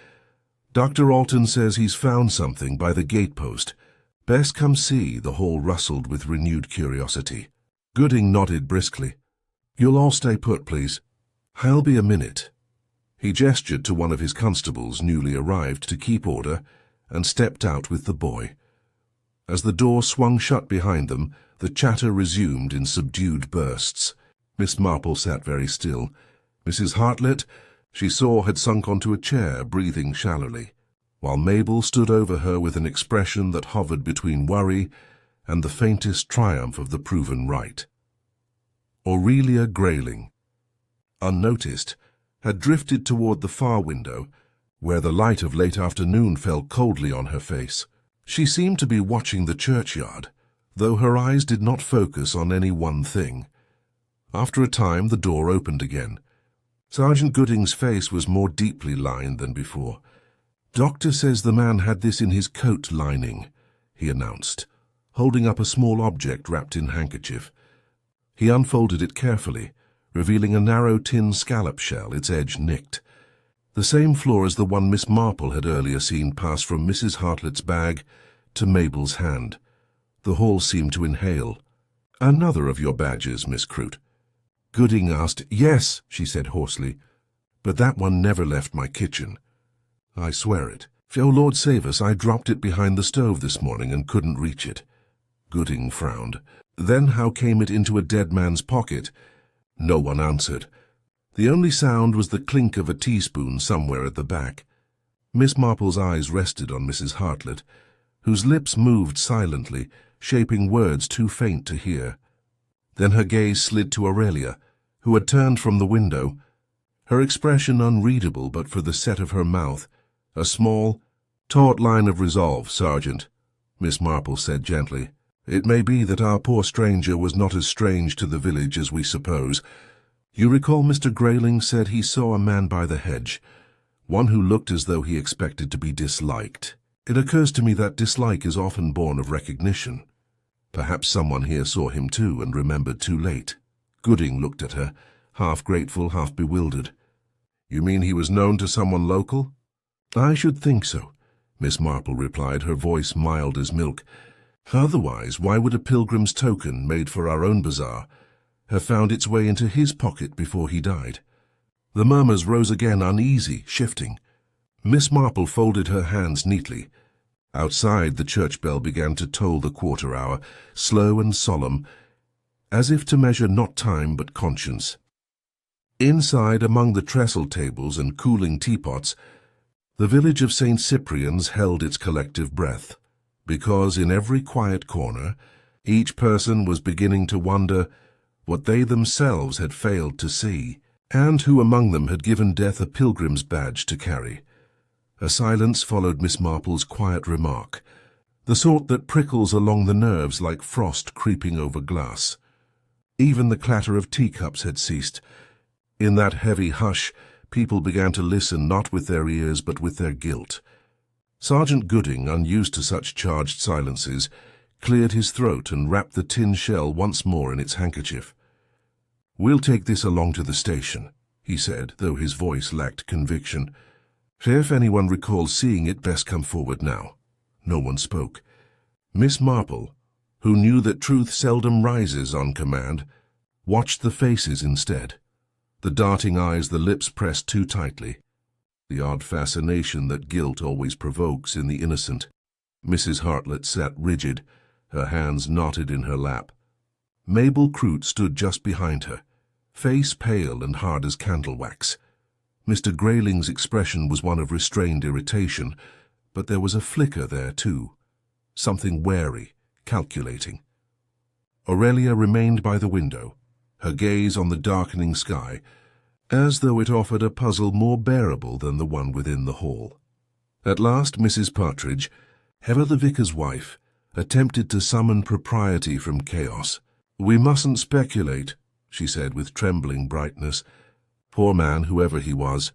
"Dr. Alton says he's found something by the gatepost. Best come see." The hall rustled with renewed curiosity. Gooding nodded briskly. "You'll all stay put, please." "I'll be a minute." He gestured to one of his constables, newly arrived, to keep order, and stepped out with the boy. As the door swung shut behind them, the chatter resumed in subdued bursts. Miss Marple sat very still. Mrs. Hartlett, she saw, had sunk onto a chair, breathing shallowly, while Mabel stood over her with an expression that hovered between worry and the faintest triumph of the proven right. Aurelia Grayling, unnoticed, had drifted toward the far window, where the light of late afternoon fell coldly on her face. She seemed to be watching the churchyard, though her eyes did not focus on any one thing. After a time the door opened again. Sergeant Gooding's face was more deeply lined than before. "Doctor says the man had this in his coat lining," he announced, holding up a small object wrapped in handkerchief. He unfolded it carefully, revealing a narrow tin scallop shell, its edge nicked. The same floor as the one Miss Marple had earlier seen pass from Mrs. Hartlett's bag to Mabel's hand. The hall seemed to inhale. "Another of your badges, Miss Croot?" Gooding asked. "Yes," she said hoarsely, "but that one never left my kitchen. I swear it. Oh, Lord save us, I dropped it behind the stove this morning and couldn't reach it." Gooding frowned. "Then how came it into a dead man's pocket?" No one answered. The only sound was the clink of a teaspoon somewhere at the back. Miss Marple's eyes rested on Mrs. Hartlett, whose lips moved silently, shaping words too faint to hear. Then her gaze slid to Aurelia, who had turned from the window, her expression unreadable but for the set of her mouth. "A small, taut line of resolve, Sergeant," Miss Marple said gently. "It may be that our poor stranger was not as strange to the village as we suppose. You recall Mr. Grayling said he saw a man by the hedge, one who looked as though he expected to be disliked. It occurs to me that dislike is often born of recognition. Perhaps someone here saw him too and remembered too late." Gooding looked at her, half grateful, half bewildered. "You mean he was known to someone local?" "I should think so," Miss Marple replied, her voice mild as milk. "Otherwise, why would a pilgrim's token, made for our own bazaar, have found its way into his pocket before he died?" The murmurs rose again, uneasy, shifting. Miss Marple folded her hands neatly. Outside, the church bell began to toll the quarter hour, slow and solemn, as if to measure not time but conscience. Inside, among the trestle tables and cooling teapots, the village of St. Cyprian's held its collective breath, because in every quiet corner each person was beginning to wonder what they themselves had failed to see, and who among them had given death a pilgrim's badge to carry. A silence followed Miss Marple's quiet remark, the sort that prickles along the nerves like frost creeping over glass. Even the clatter of teacups had ceased. In that heavy hush, people began to listen not with their ears but with their guilt. Sergeant Gooding, unused to such charged silences, cleared his throat and wrapped the tin shell once more in its handkerchief. "We'll take this along to the station," he said, though his voice lacked conviction. "If anyone recalls seeing it, best come forward now." No one spoke. Miss Marple, who knew that truth seldom rises on command, watched the faces instead. The darting eyes, the lips pressed too tightly. The odd fascination that guilt always provokes in the innocent. Mrs. Hartlett sat rigid, her hands knotted in her lap. Mabel Croot stood just behind her, face pale and hard as candle wax. Mr. Grayling's expression was one of restrained irritation, but there was a flicker there too, something wary, calculating. Aurelia remained by the window, her gaze on the darkening sky, as though it offered a puzzle more bearable than the one within the hall. At last Mrs. Partridge, Heather the vicar's wife, attempted to summon propriety from chaos. "We mustn't speculate," she said with trembling brightness. "Poor man, whoever he was.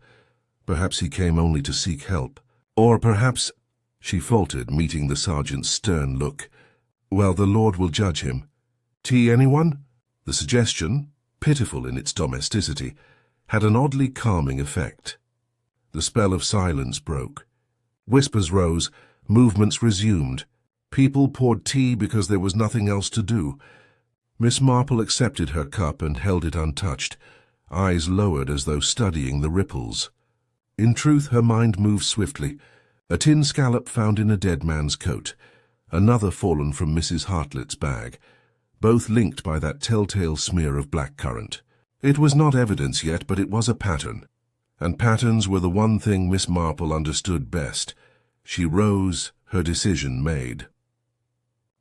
Perhaps he came only to seek help. Or perhaps—" she faltered, meeting the sergeant's stern look. "Well, the Lord will judge him. Tea, anyone?" The suggestion, pitiful in its domesticity, had an oddly calming effect. The spell of silence broke. Whispers rose, movements resumed. People poured tea because there was nothing else to do. Miss Marple accepted her cup and held it untouched, eyes lowered as though studying the ripples. In truth, her mind moved swiftly. A tin scallop found in a dead man's coat, another fallen from Mrs. Hartlett's bag, both linked by that telltale smear of blackcurrant. It was not evidence yet, but it was a pattern. And patterns were the one thing Miss Marple understood best. She rose, her decision made.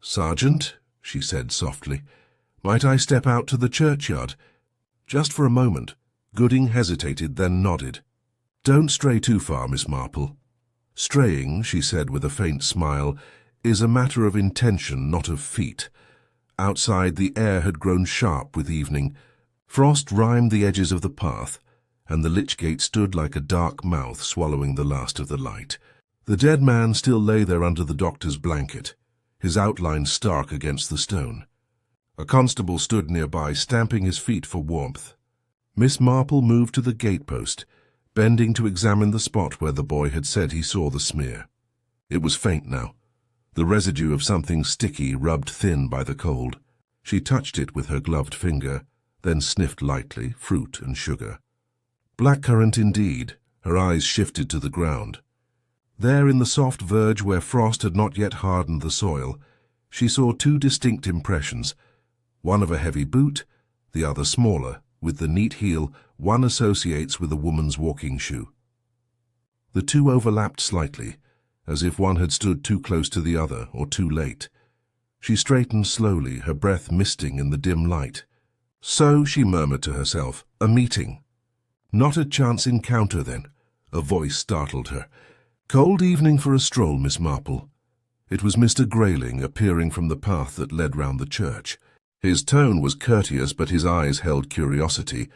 "Sergeant," she said softly, "might I step out to the churchyard?" Just for a moment, Gooding hesitated, then nodded. "Don't stray too far, Miss Marple." "Straying," she said with a faint smile, "is a matter of intention, not of feet." Outside, the air had grown sharp with evening. Frost rimed the edges of the path, and the lich gate stood like a dark mouth swallowing the last of the light. The dead man still lay there under the doctor's blanket, his outline stark against the stone. A constable stood nearby, stamping his feet for warmth. Miss Marple moved to the gatepost, bending to examine the spot where the boy had said he saw the smear. It was faint now, the residue of something sticky rubbed thin by the cold. She touched it with her gloved finger, then sniffed lightly, fruit and sugar. Blackcurrant indeed. Her eyes shifted to the ground. There in the soft verge where frost had not yet hardened the soil, she saw two distinct impressions, one of a heavy boot, the other smaller, with the neat heel one associates with a woman's walking shoe. The two overlapped slightly, as if one had stood too close to the other or too late. She straightened slowly, her breath misting in the dim light. "So," she murmured to herself, "a meeting." "Not a chance encounter, then?" A voice startled her. "Cold evening for a stroll, Miss Marple." It was Mr. Grayling appearing from the path that led round the church. His tone was courteous, but his eyes held curiosity.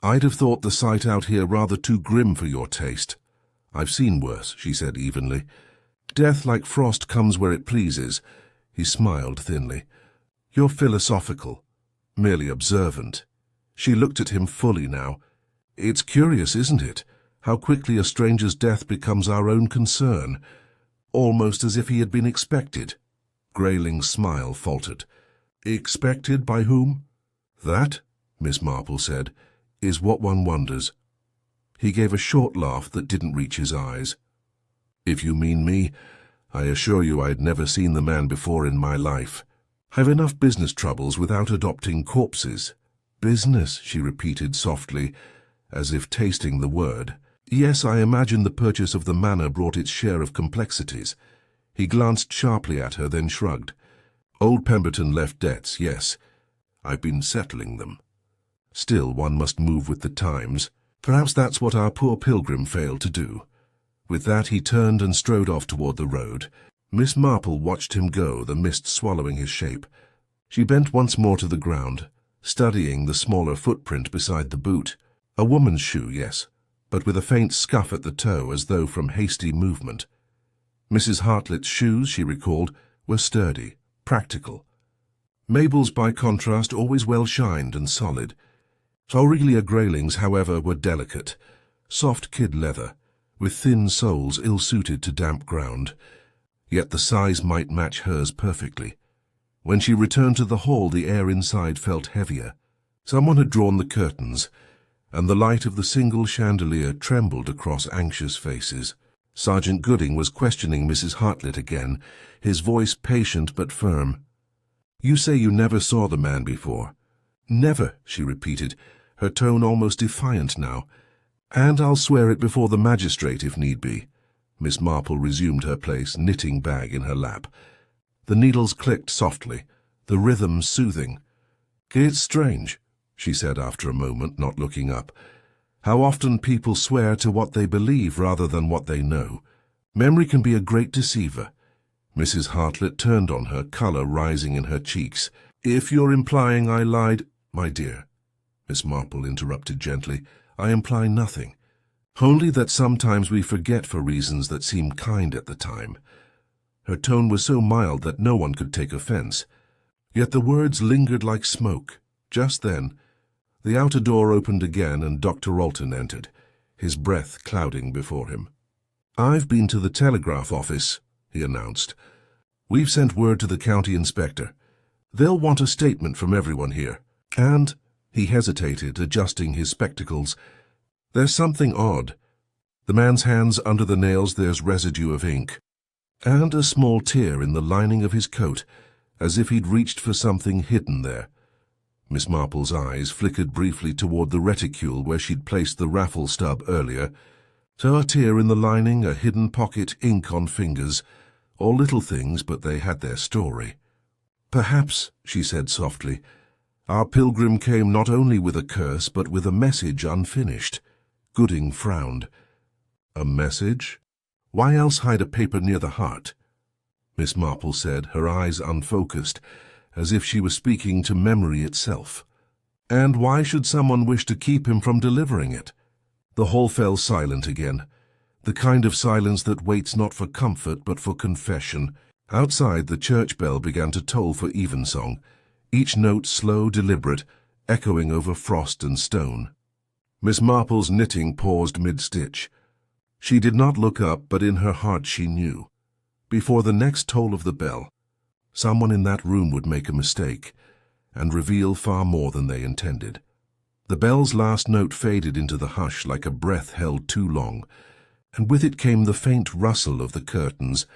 "I'd have thought the sight out here rather too grim for your taste." "I've seen worse," she said evenly. "Death like frost comes where it pleases." He smiled thinly. "You're philosophical, merely observant." She looked at him fully now. "It's curious, isn't it, how quickly a stranger's death becomes our own concern, almost as if he had been expected." Grayling's smile faltered. "Expected by whom?" "That," Miss Marple said, "is what one wonders." He gave a short laugh that didn't reach his eyes. "If you mean me, I assure you I'd never seen the man before in my life. I've enough business troubles without adopting corpses." "Business," she repeated softly, as if tasting the word. "Yes, I imagine the purchase of the manor brought its share of complexities." He glanced sharply at her, then shrugged. "Old Pemberton left debts, yes. I've been settling them. Still, one must move with the times. Perhaps that's what our poor Pilgrim failed to do." With that he turned and strode off toward the road. Miss Marple watched him go, the mist swallowing his shape. She bent once more to the ground, studying the smaller footprint beside the boot. A woman's shoe, yes, but with a faint scuff at the toe as though from hasty movement. Mrs. Hartlett's shoes, she recalled, were sturdy, practical. Mabel's, by contrast, always well-shined and solid. Aurelia Grayling's, however, were delicate, soft kid leather, with thin soles ill-suited to damp ground. Yet the size might match hers perfectly. When she returned to the hall, the air inside felt heavier. Someone had drawn the curtains, and the light of the single chandelier trembled across anxious faces. Sergeant Gooding was questioning Mrs. Hartlett again, his voice patient but firm. "You say you never saw the man before." "Never," she repeated, her tone almost defiant now. "And I'll swear it before the magistrate if need be." Miss Marple resumed her place, knitting bag in her lap. The needles clicked softly, the rhythm soothing. "It's strange," she said after a moment, not looking up, "how often people swear to what they believe rather than what they know. Memory can be a great deceiver." Mrs. Hartlett turned on her, colour rising in her cheeks. "If you're implying I lied—" "My dear," Miss Marple interrupted gently, "I imply nothing. Only that sometimes we forget for reasons that seem kind at the time." Her tone was so mild that no one could take offence. Yet the words lingered like smoke. Just then, the outer door opened again and Dr. Alton entered, his breath clouding before him. "I've been to the telegraph office," he announced. "We've sent word to the county inspector. They'll want a statement from everyone here. And," he hesitated, adjusting his spectacles, "there's something odd. The man's hands under the nails, there's residue of ink. And a small tear in the lining of his coat, as if he'd reached for something hidden there." Miss Marple's eyes flickered briefly toward the reticule where she'd placed the raffle stub earlier. So a tear in the lining, a hidden pocket, ink on fingers. All little things, but they had their story. "Perhaps," she said softly, "our pilgrim came not only with a curse, but with a message unfinished." Gooding frowned. "A message? Why else hide a paper near the heart?" Miss Marple said, her eyes unfocused, as if she was speaking to memory itself. "And why should someone wish to keep him from delivering it?" The hall fell silent again, the kind of silence that waits not for comfort but for confession. Outside, the church bell began to toll for evensong, each note slow, deliberate, echoing over frost and stone. Miss Marple's knitting paused mid-stitch. She did not look up, but in her heart she knew. Before the next toll of the bell, someone in that room would make a mistake, and reveal far more than they intended. The bell's last note faded into the hush like a breath held too long, and with it came the faint rustle of the curtains,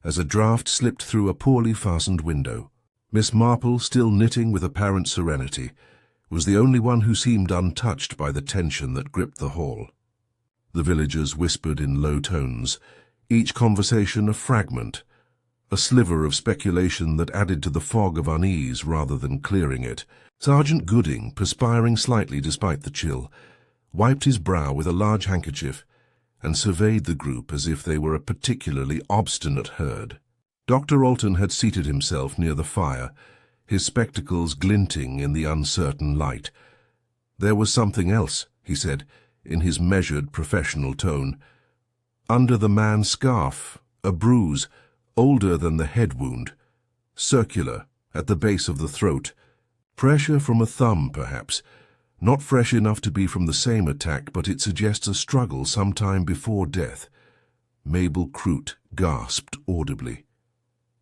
as a draught slipped through a poorly fastened window. Miss Marple, still knitting with apparent serenity, was the only one who seemed untouched by the tension that gripped the hall. The villagers whispered in low tones, each conversation a fragment, a sliver of speculation that added to the fog of unease rather than clearing it. Sergeant Gooding, perspiring slightly despite the chill, wiped his brow with a large handkerchief and surveyed the group as if they were a particularly obstinate herd. Dr. Alton had seated himself near the fire, his spectacles glinting in the uncertain light. "There was something else," he said, in his measured professional tone. "Under the man's scarf, a bruise, older than the head wound, circular, at the base of the throat. Pressure from a thumb, perhaps. Not fresh enough to be from the same attack, but it suggests a struggle some time before death." Mabel Croot gasped audibly.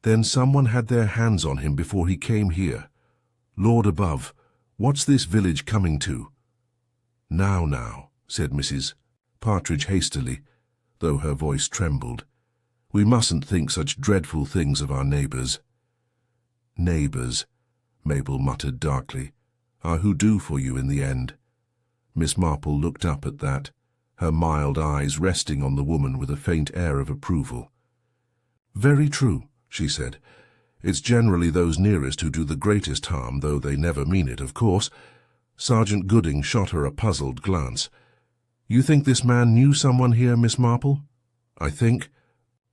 "Then someone had their hands on him before he came here. Lord above, what's this village coming to?" Now," said Mrs. Partridge hastily, though her voice trembled. "We mustn't think such dreadful things of our neighbours." "Neighbours," Mabel muttered darkly, "are who do for you in the end." Miss Marple looked up at that, her mild eyes resting on the woman with a faint air of approval. "Very true," she said. "It's generally those nearest who do the greatest harm, though they never mean it, of course." Sergeant Gooding shot her a puzzled glance. "You think this man knew someone here, Miss Marple?" I think,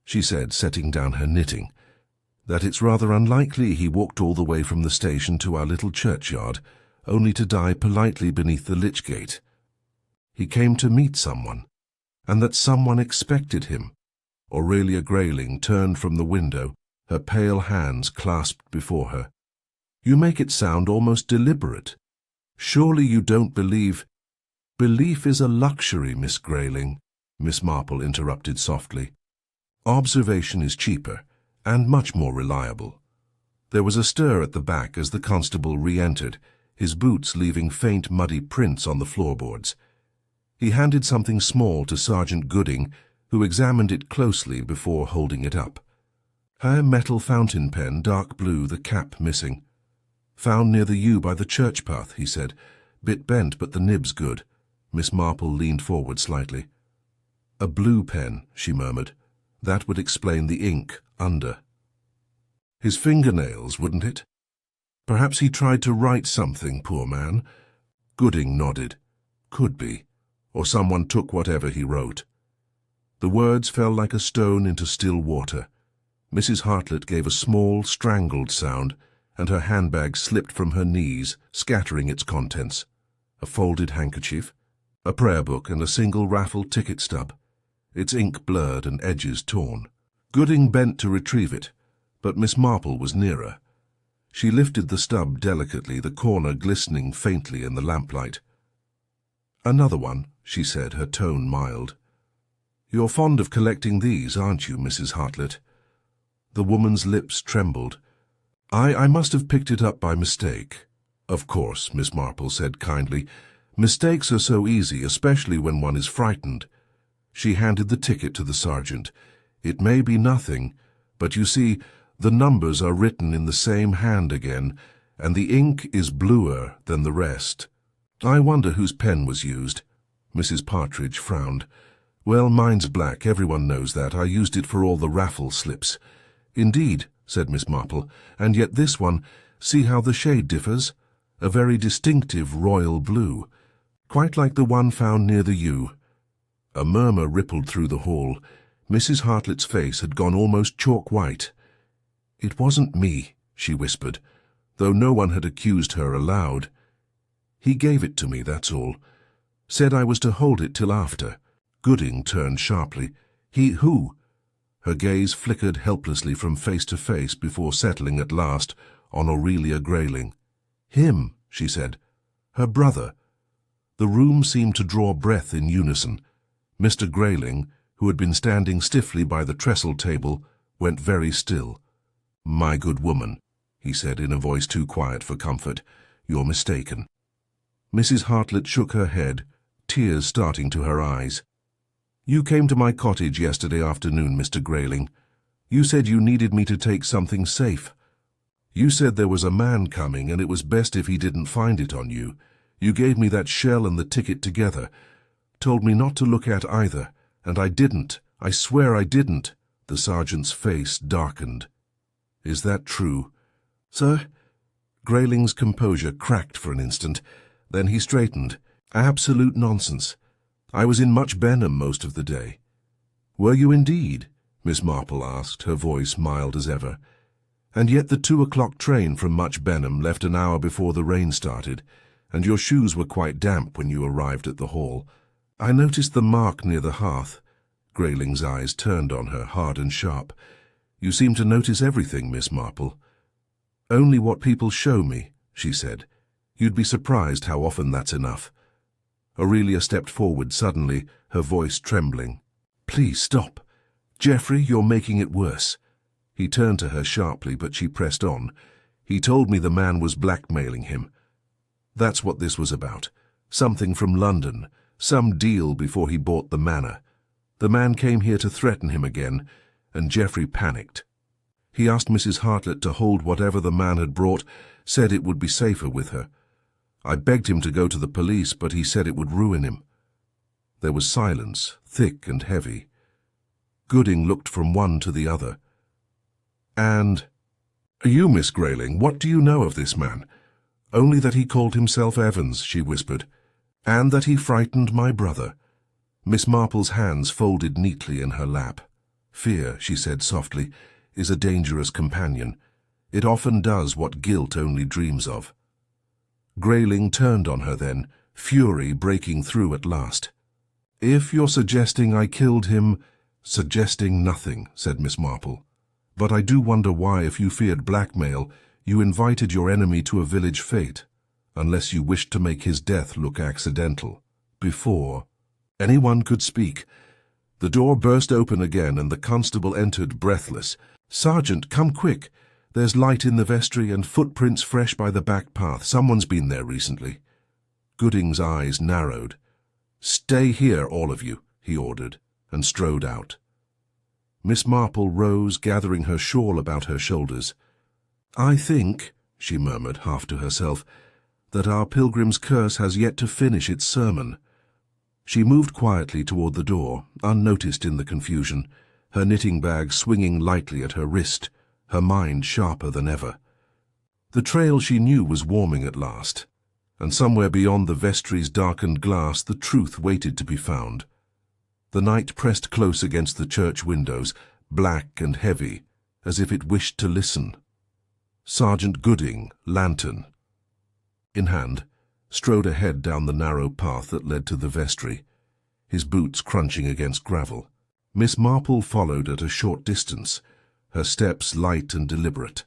she said, setting down her knitting, that it's rather unlikely he walked all the way from the station to our little churchyard, only to die politely beneath the lich gate. He came to meet someone, and that someone expected him. Aurelia Grayling turned from the window, her pale hands clasped before her. You make it sound almost deliberate. Surely you don't believe— Belief is a luxury, Miss Grayling, Miss Marple interrupted softly. Observation is cheaper, and much more reliable. There was a stir at the back as the constable re-entered, his boots leaving faint muddy prints on the floorboards. He handed something small to Sergeant Gooding, who examined it closely before holding it up. Her metal fountain pen, dark blue, the cap missing. Found near the yew by the church path, he said. Bit bent, but the nib's good. Miss Marple leaned forward slightly. A blue pen, she murmured. That would explain the ink under. His fingernails, wouldn't it? Perhaps he tried to write something, poor man. Gooding nodded. Could be. Or someone took whatever he wrote. The words fell like a stone into still water. Mrs. Hartlett gave a small, strangled sound, and her handbag slipped from her knees, scattering its contents. A folded handkerchief, a prayer book, and a single raffle ticket stub, its ink blurred and edges torn. Gooding bent to retrieve it, but Miss Marple was nearer. She lifted the stub delicately, the corner glistening faintly in the lamplight. Another one, she said, her tone mild. You're fond of collecting these, aren't you, Mrs. Hartlett? The woman's lips trembled. I must have picked it up by mistake. Of course, Miss Marple said kindly. Mistakes are so easy, especially when one is frightened. She handed the ticket to the sergeant. It may be nothing, but you see, the numbers are written in the same hand again, and the ink is bluer than the rest. I wonder whose pen was used. Mrs. Partridge frowned. Well, mine's black, everyone knows that. I used it for all the raffle slips. Indeed, said Miss Marple, and yet this one, see how the shade differs? A very distinctive royal blue, quite like the one found near the yew. A murmur rippled through the hall. Mrs. Hartlett's face had gone almost chalk white. It wasn't me, she whispered, though no one had accused her aloud. He gave it to me, that's all. Said I was to hold it till after. Gooding turned sharply. He who? Her gaze flickered helplessly from face to face before settling at last on Aurelia Grayling. Him, she said. Her brother. The room seemed to draw breath in unison. Mr. Grayling, who had been standing stiffly by the trestle table, went very still. My good woman, he said in a voice too quiet for comfort, you're mistaken. Mrs. Hartlett shook her head, tears starting to her eyes. You came to my cottage yesterday afternoon, Mr. Grayling. You said you needed me to take something safe. You said there was a man coming and it was best if he didn't find it on you. You gave me that shell and the ticket together. Told me not to look at either, and I didn't. I swear I didn't. The sergeant's face darkened. Is that true? Sir? Grayling's composure cracked for an instant. Then he straightened. Absolute nonsense. I was in Much Benham most of the day. Were you indeed? Miss Marple asked, her voice mild as ever. And yet the 2 o'clock train from Much Benham left an hour before the rain started, and your shoes were quite damp when you arrived at the hall. I noticed the mark near the hearth. Grayling's eyes turned on her, hard and sharp. You seem to notice everything, Miss Marple. Only what people show me, she said. You'd be surprised how often that's enough. Aurelia stepped forward suddenly, her voice trembling. Please stop. Geoffrey, you're making it worse. He turned to her sharply, but she pressed on. He told me the man was blackmailing him. That's what this was about. Something from London. Some deal before he bought the manor. The man came here to threaten him again, and Geoffrey panicked. He asked Mrs. Hartlett to hold whatever the man had brought, said it would be safer with her. I begged him to go to the police, but he said it would ruin him. There was silence, thick and heavy. Gooding looked from one to the other. And, you, Miss Grayling, what do you know of this man? Only that he called himself Evans, she whispered, and that he frightened my brother. Miss Marple's hands folded neatly in her lap. "Fear," she said softly, "is a dangerous companion. It often does what guilt only dreams of." Grayling turned on her then, fury breaking through at last. "If you're suggesting I killed him—" "Suggesting nothing," said Miss Marple. "But I do wonder why, if you feared blackmail, you invited your enemy to a village fete, unless you wished to make his death look accidental. Before anyone could speak, the door burst open again and the constable entered breathless. "Sergeant, come quick! There's light in the vestry and footprints fresh by the back path. Someone's been there recently." Gooding's eyes narrowed. "Stay here, all of you," he ordered, and strode out. Miss Marple rose, gathering her shawl about her shoulders. "I think," she murmured, half to herself, "that our pilgrim's curse has yet to finish its sermon." She moved quietly toward the door, unnoticed in the confusion, her knitting bag swinging lightly at her wrist, her mind sharper than ever. The trail she knew was warming at last, and somewhere beyond the vestry's darkened glass the truth waited to be found. The night pressed close against the church windows, black and heavy, as if it wished to listen. Sergeant Gooding, lantern in hand, strode ahead down the narrow path that led to the vestry, his boots crunching against gravel. Miss Marple followed at a short distance, her steps light and deliberate.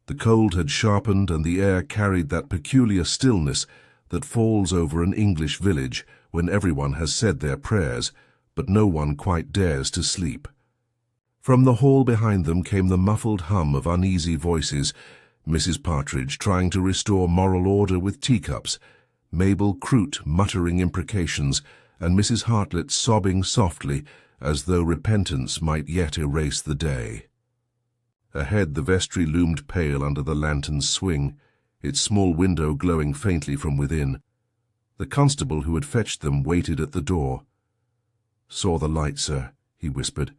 The cold had sharpened and the air carried that peculiar stillness that falls over an English village when everyone has said their prayers, but no one quite dares to sleep. From the hall behind them came the muffled hum of uneasy voices, Mrs. Partridge trying to restore moral order with teacups, Mabel Croot muttering imprecations, and Mrs. Hartlett sobbing softly as though repentance might yet erase the day. Ahead the vestry loomed pale under the lantern's swing, its small window glowing faintly from within. The constable who had fetched them waited at the door. "Saw the light, sir," he whispered,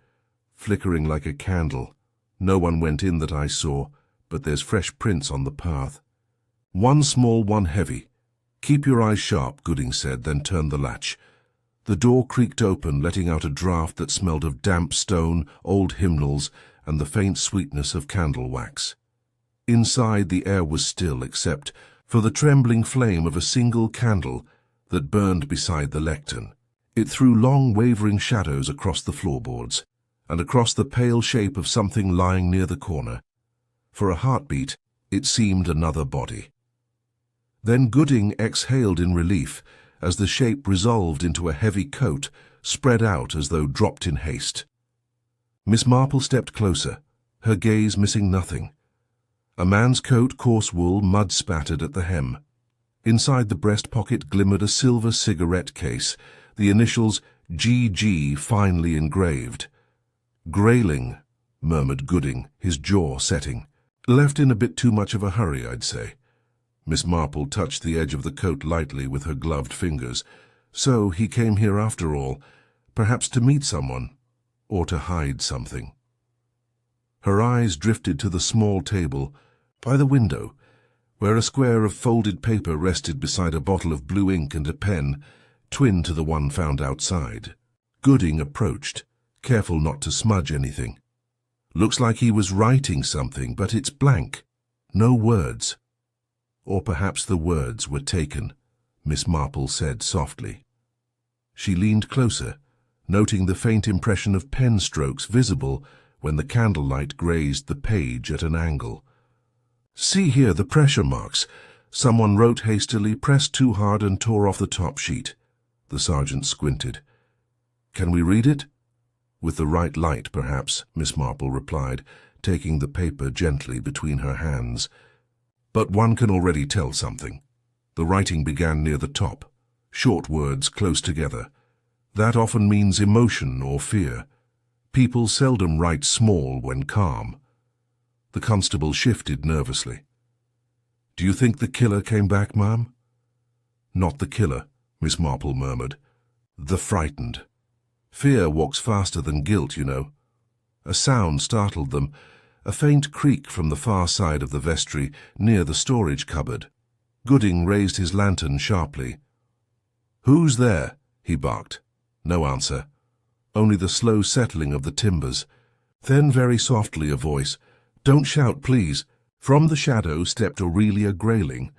"flickering like a candle. No one went in that I saw, but there's fresh prints on the path. One small, one heavy. Keep your eyes sharp," Gooding said, then turned the latch. The door creaked open, letting out a draught that smelled of damp stone, old hymnals, and the faint sweetness of candle wax. Inside the air was still, except for the trembling flame of a single candle that burned beside the lectern. It threw long wavering shadows across the floorboards, and across the pale shape of something lying near the corner. For a heartbeat, it seemed another body. Then Gooding exhaled in relief as the shape resolved into a heavy coat, spread out as though dropped in haste. Miss Marple stepped closer, her gaze missing nothing. A man's coat, coarse wool, mud-spattered at the hem. Inside the breast pocket glimmered a silver cigarette case, the initials G.G. finely engraved. "Grayling," murmured Gooding, his jaw setting. "Left in a bit too much of a hurry, I'd say." Miss Marple touched the edge of the coat lightly with her gloved fingers. "So he came here after all, perhaps to meet someone, or to hide something." Her eyes drifted to the small table by the window, where a square of folded paper rested beside a bottle of blue ink and a pen, twin to the one found outside. Gooding approached, careful not to smudge anything. "Looks like he was writing something, but it's blank. No words." "Or perhaps the words were taken," Miss Marple said softly. She leaned closer, noting the faint impression of pen strokes visible when the candlelight grazed the page at an angle. "See here the pressure marks. Someone wrote hastily, pressed too hard and tore off the top sheet." The sergeant squinted. "Can we read it?" "With the right light, perhaps," Miss Marple replied, taking the paper gently between her hands. "But one can already tell something. The writing began near the top, short words close together. That often means emotion or fear. People seldom write small when calm." The constable shifted nervously. "Do you think the killer came back, ma'am?" "Not the killer," Miss Marple murmured. "The frightened. Fear walks faster than guilt, you know." A sound startled them, a faint creak from the far side of the vestry near the storage cupboard. Gooding raised his lantern sharply. "Who's there?" he barked. No answer. Only the slow settling of the timbers. Then very softly a voice. "Don't shout, please." From the shadow stepped Aurelia Grayling,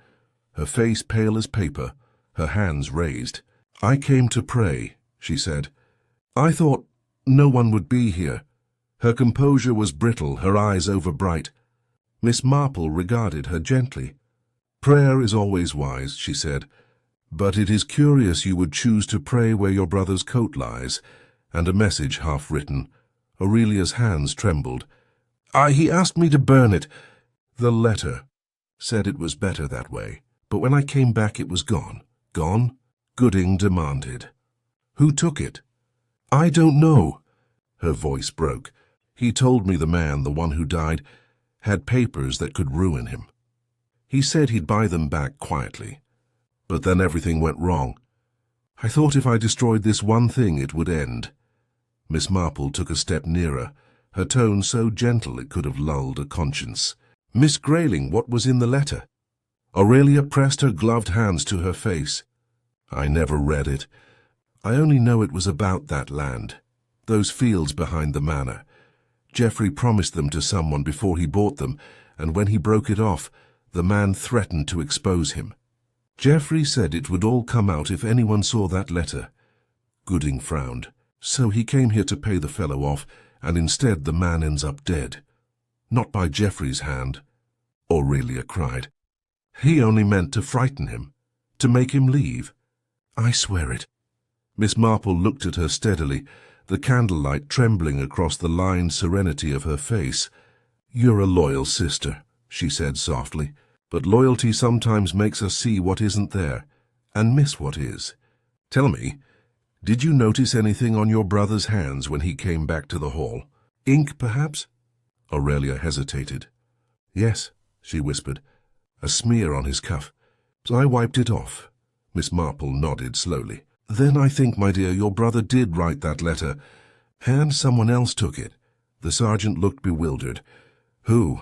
her face pale as paper, her hands raised. "I came to pray," she said. "I thought no one would be here." Her composure was brittle, her eyes overbright. Miss Marple regarded her gently. "Prayer is always wise," she said, "but it is curious you would choose to pray where your brother's coat lies," and a message half-written. Aurelia's hands trembled. He asked me to burn it." "The letter said it was better that way, but when I came back it was gone." "Gone?" Gooding demanded. "Who took it?" "I don't know." Her voice broke. "He told me the man, the one who died, had papers that could ruin him. He said he'd buy them back quietly. But then everything went wrong. I thought if I destroyed this one thing it would end." Miss Marple took a step nearer, her tone so gentle it could have lulled a conscience. "Miss Grayling, what was in the letter?" Aurelia pressed her gloved hands to her face. "I never read it. I only know it was about that land, those fields behind the manor. Geoffrey promised them to someone before he bought them, and when he broke it off, the man threatened to expose him. Geoffrey said it would all come out if anyone saw that letter." Gooding frowned. "So he came here to pay the fellow off, and instead the man ends up dead. Not by Geoffrey's hand," Aurelia cried. "He only meant to frighten him, to make him leave." "I swear it." Miss Marple looked at her steadily, the candlelight trembling across the lined serenity of her face. "You're a loyal sister," she said softly, "but loyalty sometimes makes us see what isn't there, and miss what is. Tell me, did you notice anything on your brother's hands when he came back to the hall? Ink, perhaps?" Aurelia hesitated. "Yes," she whispered, "a smear on his cuff. So I wiped it off." Miss Marple nodded slowly. "Then I think, my dear, your brother did write that letter, and someone else took it." The sergeant looked bewildered. "Who?"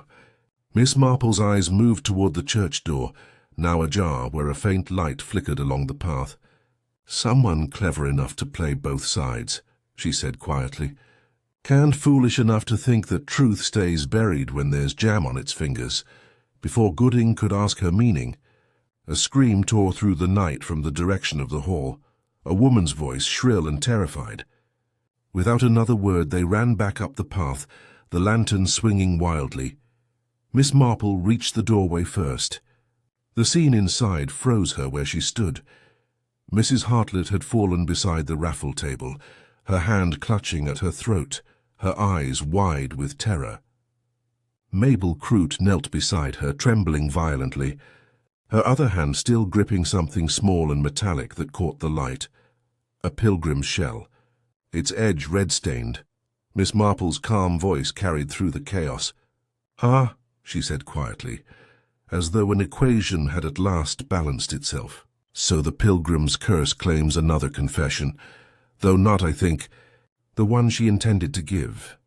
Miss Marple's eyes moved toward the church door, now ajar, where a faint light flickered along the path. "Someone clever enough to play both sides," she said quietly. "And foolish enough to think that truth stays buried when there's jam on its fingers." Before Gooding could ask her meaning, a scream tore through the night from the direction of the hall, a woman's voice, shrill and terrified. Without another word they ran back up the path, the lantern swinging wildly. Miss Marple reached the doorway first. The scene inside froze her where she stood. Mrs. Hartlett had fallen beside the raffle table, her hand clutching at her throat, her eyes wide with terror. Mabel Croot knelt beside her, trembling violently, her other hand still gripping something small and metallic that caught the light. A Pilgrim shell, its edge red-stained. Miss Marple's calm voice carried through the chaos. "Ah," she said quietly, as though an equation had at last balanced itself. "So the Pilgrim's curse claims another confession, though not, I think, the one she intended to give."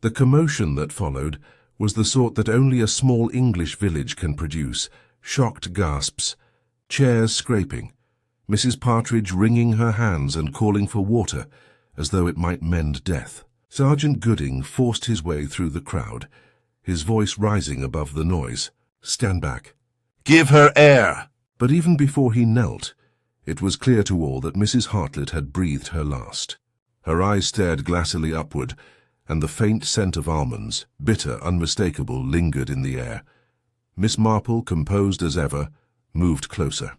The commotion that followed was the sort that only a small English village can produce. Shocked gasps, chairs scraping, Mrs. Partridge wringing her hands and calling for water, as though it might mend death. Sergeant Gooding forced his way through the crowd, his voice rising above the noise. "Stand back. Give her air!" But even before he knelt, it was clear to all that Mrs. Hartlett had breathed her last. Her eyes stared glassily upward, and the faint scent of almonds, bitter, unmistakable, lingered in the air. Miss Marple, composed as ever, moved closer.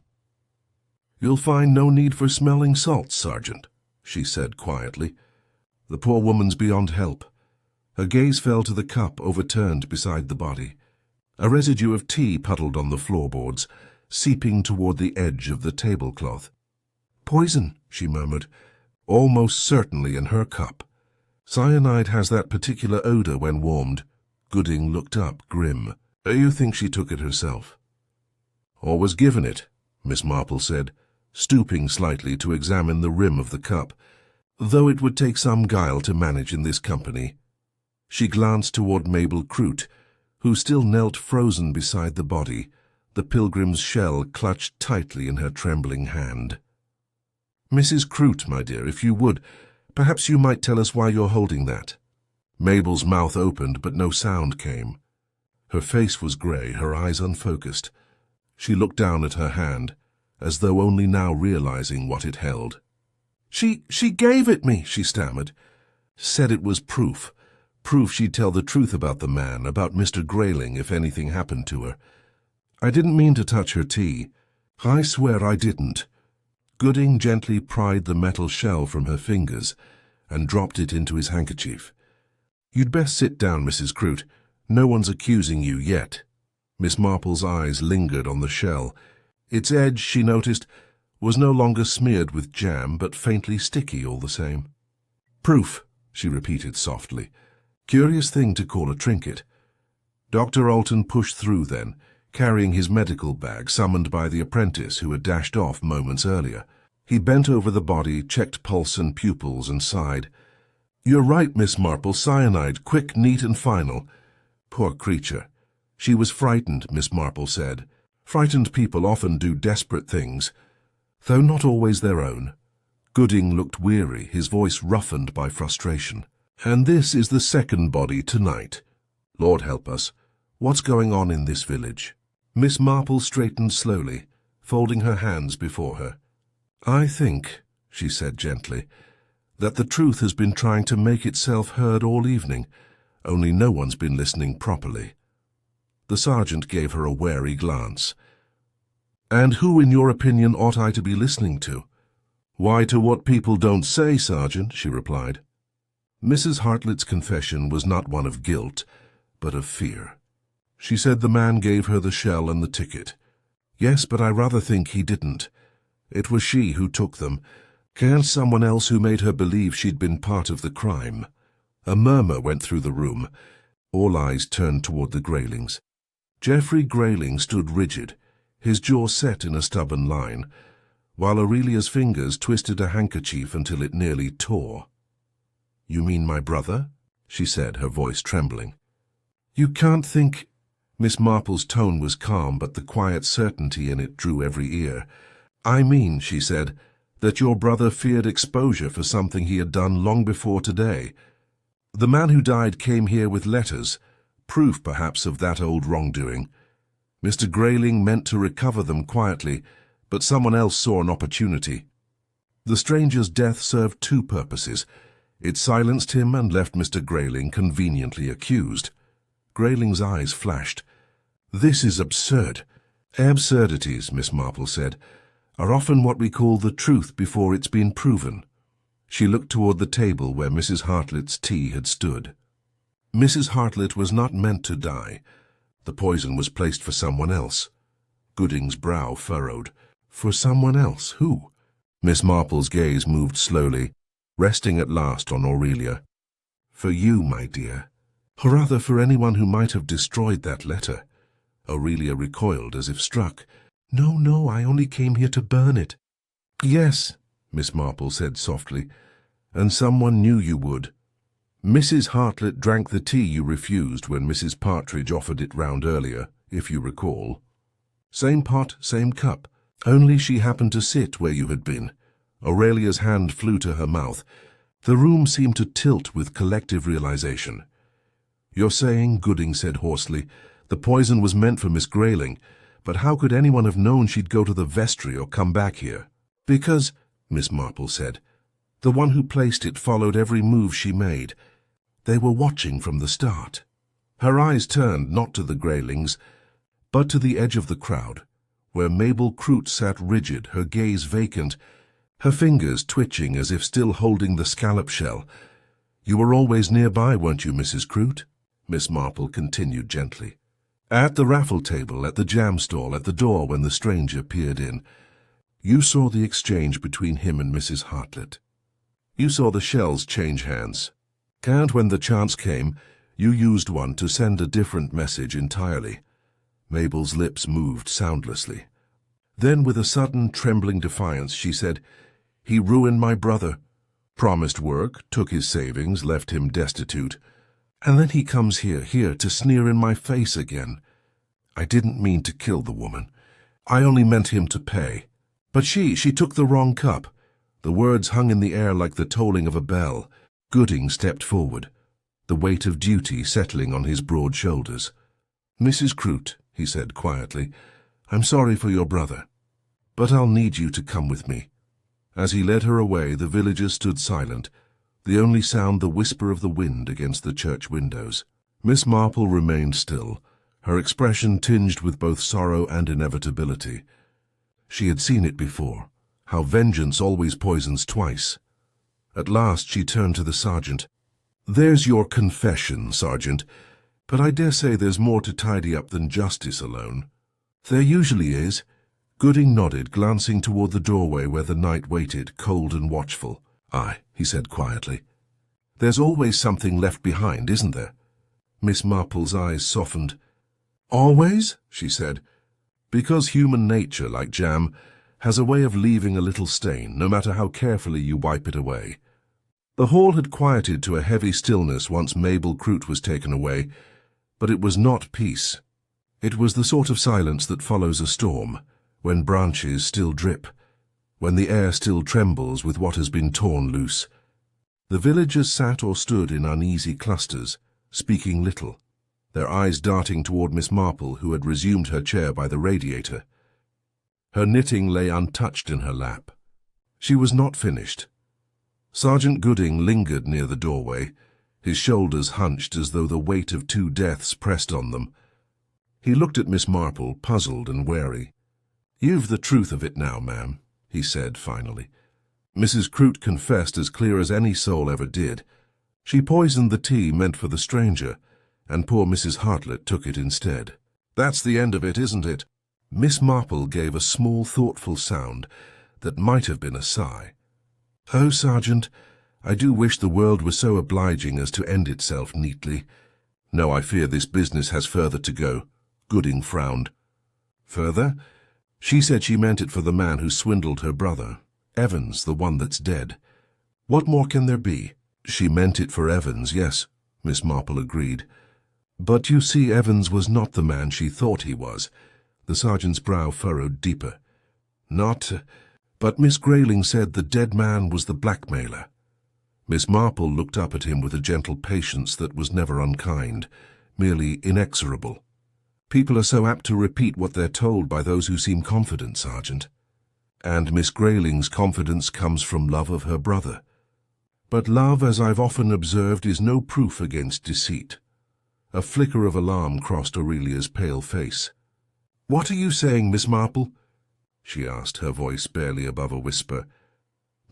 "You'll find no need for smelling salts, Sergeant," she said quietly. "The poor woman's beyond help." Her gaze fell to the cup overturned beside the body. A residue of tea puddled on the floorboards, seeping toward the edge of the tablecloth. "Poison," she murmured, "almost certainly in her cup. Cyanide has that particular odor when warmed." Gooding looked up, grim. "You think she took it herself?" "Or was given it," Miss Marple said, stooping slightly to examine the rim of the cup, "though it would take some guile to manage in this company." She glanced toward Mabel Croot, who still knelt frozen beside the body, the Pilgrim's shell clutched tightly in her trembling hand. Mrs. Croot, my dear, if you would, perhaps you might tell us why you're holding that." Mabel's mouth opened, but no sound came. Her face was grey, her eyes unfocused. She looked down at her hand, as though only now realizing what it held. She gave it me," she stammered. "Said it was proof. Proof she'd tell the truth about the man, about Mr. Grayling, if anything happened to her. I didn't mean to touch her tea. I swear I didn't." Gooding gently pried the metal shell from her fingers and dropped it into his handkerchief. "You'd best sit down, Mrs. Croot. No one's accusing you yet." Miss Marple's eyes lingered on the shell. Its edge, she noticed, was no longer smeared with jam, but faintly sticky all the same. "Proof," she repeated softly. "Curious thing to call a trinket." Dr. Alton pushed through then, carrying his medical bag summoned by the apprentice who had dashed off moments earlier. He bent over the body, checked pulse and pupils, and sighed. "You're right, Miss Marple, cyanide, quick, neat and final." "Poor creature. She was frightened," Miss Marple said. "Frightened people often do desperate things, though not always their own." Gooding looked weary, his voice roughened by frustration. "And this is the second body tonight. Lord help us, what's going on in this village?" Miss Marple straightened slowly, folding her hands before her. "I think," she said gently, "that the truth has been trying to make itself heard all evening, only no one's been listening properly." The sergeant gave her a wary glance. "And who, in your opinion, ought I to be listening to?" "Why, to what people don't say, Sergeant," she replied. Mrs. Hartlett's confession was not one of guilt, but of fear. She said the man gave her the shell and the ticket. "Yes, but I rather think he didn't. It was she who took them. Can't someone else who made her believe she'd been part of the crime?" A murmur went through the room. All eyes turned toward the Graylings. Geoffrey Grayling stood rigid, his jaw set in a stubborn line, while Aurelia's fingers twisted a handkerchief until it nearly tore. "You mean my brother?" she said, her voice trembling. "You can't think—" Miss Marple's tone was calm, but the quiet certainty in it drew every ear. "I mean," she said, "that your brother feared exposure for something he had done long before today. The man who died came here with letters, proof perhaps of that old wrongdoing. Mr. Grayling meant to recover them quietly, but someone else saw an opportunity. The stranger's death served two purposes. It silenced him and left Mr. Grayling conveniently accused." Grayling's eyes flashed. "This is absurd." "Absurdities," Miss Marple said, "are often what we call the truth before it's been proven." She looked toward the table where Mrs. Hartlett's tea had stood. Mrs. Hartlett was not meant to die. The poison was placed for someone else. Gooding's brow furrowed. For someone else? Who? Miss Marple's gaze moved slowly, resting at last on Aurelia. "For you, my dear. Or rather, for anyone who might have destroyed that letter." Aurelia recoiled as if struck. "No, no, I only came here to burn it." "Yes," Miss Marple said softly, "and someone knew you would. Mrs. Hartlett drank the tea you refused when Mrs. Partridge offered it round earlier, if you recall. Same pot, same cup, only she happened to sit where you had been." Aurelia's hand flew to her mouth. The room seemed to tilt with collective realization. "You're saying," Gooding said hoarsely, "the poison was meant for Miss Grayling, but how could anyone have known she'd go to the vestry or come back here?" "Because," Miss Marple said, "the one who placed it followed every move she made. They were watching from the start." Her eyes turned not to the Graylings, but to the edge of the crowd, where Mabel Croot sat rigid, her gaze vacant, her fingers twitching as if still holding the scallop shell. "You were always nearby, weren't you, Mrs. Croot?" Miss Marple continued gently. "At the raffle table, at the jam stall, at the door when the stranger peered in. You saw the exchange between him and Mrs. Hartlett. You saw the shells change hands. And when the chance came, you used one to send a different message entirely." Mabel's lips moved soundlessly. Then, with a sudden, trembling defiance, she said, "He ruined my brother. Promised work, took his savings, left him destitute. And then he comes here to sneer in my face again. I didn't mean to kill the woman. I only meant him to pay. But she took the wrong cup. The words hung in the air like the tolling of a bell. Gooding stepped forward, the weight of duty settling on his broad shoulders. "Mrs. Croot," he said quietly, "I'm sorry for your brother, but I'll need you to come with me." As he led her away, the villagers stood silent, the only sound the whisper of the wind against the church windows. Miss Marple remained still, her expression tinged with both sorrow and inevitability. She had seen it before, how vengeance always poisons twice. At last she turned to the sergeant. "There's your confession, Sergeant, but I dare say there's more to tidy up than justice alone." "There usually is." Gooding nodded, glancing toward the doorway where the knight waited, cold and watchful. "Aye," he said quietly. "There's always something left behind, isn't there?" Miss Marple's eyes softened. "Always?" she said. "Because human nature, like jam, has a way of leaving a little stain, no matter how carefully you wipe it away." The hall had quieted to a heavy stillness once Mabel Croot was taken away, but it was not peace. It was the sort of silence that follows a storm, when branches still drip, when the air still trembles with what has been torn loose. The villagers sat or stood in uneasy clusters, speaking little, their eyes darting toward Miss Marple, who had resumed her chair by the radiator. Her knitting lay untouched in her lap. She was not finished. Sergeant Gooding lingered near the doorway, his shoulders hunched as though the weight of two deaths pressed on them. He looked at Miss Marple, puzzled and wary. "You've the truth of it now, ma'am," he said finally. Mrs. Croot confessed as clear as any soul ever did. She poisoned the tea meant for the stranger, and poor Mrs. Hartlett took it instead. "That's the end of it, isn't it?" Miss Marple gave a small, thoughtful sound that might have been a sigh. "Oh, Sergeant, I do wish the world were so obliging as to end itself neatly. No, I fear this business has further to go." Gooding frowned. "Further?" She said she meant it for the man who swindled her brother, Evans, the one that's dead. "What more can there be?" "She meant it for Evans, yes," Miss Marple agreed. "But you see, Evans was not the man she thought he was." The sergeant's brow furrowed deeper. But Miss Grayling said the dead man was the blackmailer." Miss Marple looked up at him with a gentle patience that was never unkind, merely inexorable. "People are so apt to repeat what they're told by those who seem confident, Sergeant. And Miss Grayling's confidence comes from love of her brother. But love, as I've often observed, is no proof against deceit." A flicker of alarm crossed Aurelia's pale face. "What are you saying, Miss Marple?" she asked, her voice barely above a whisper.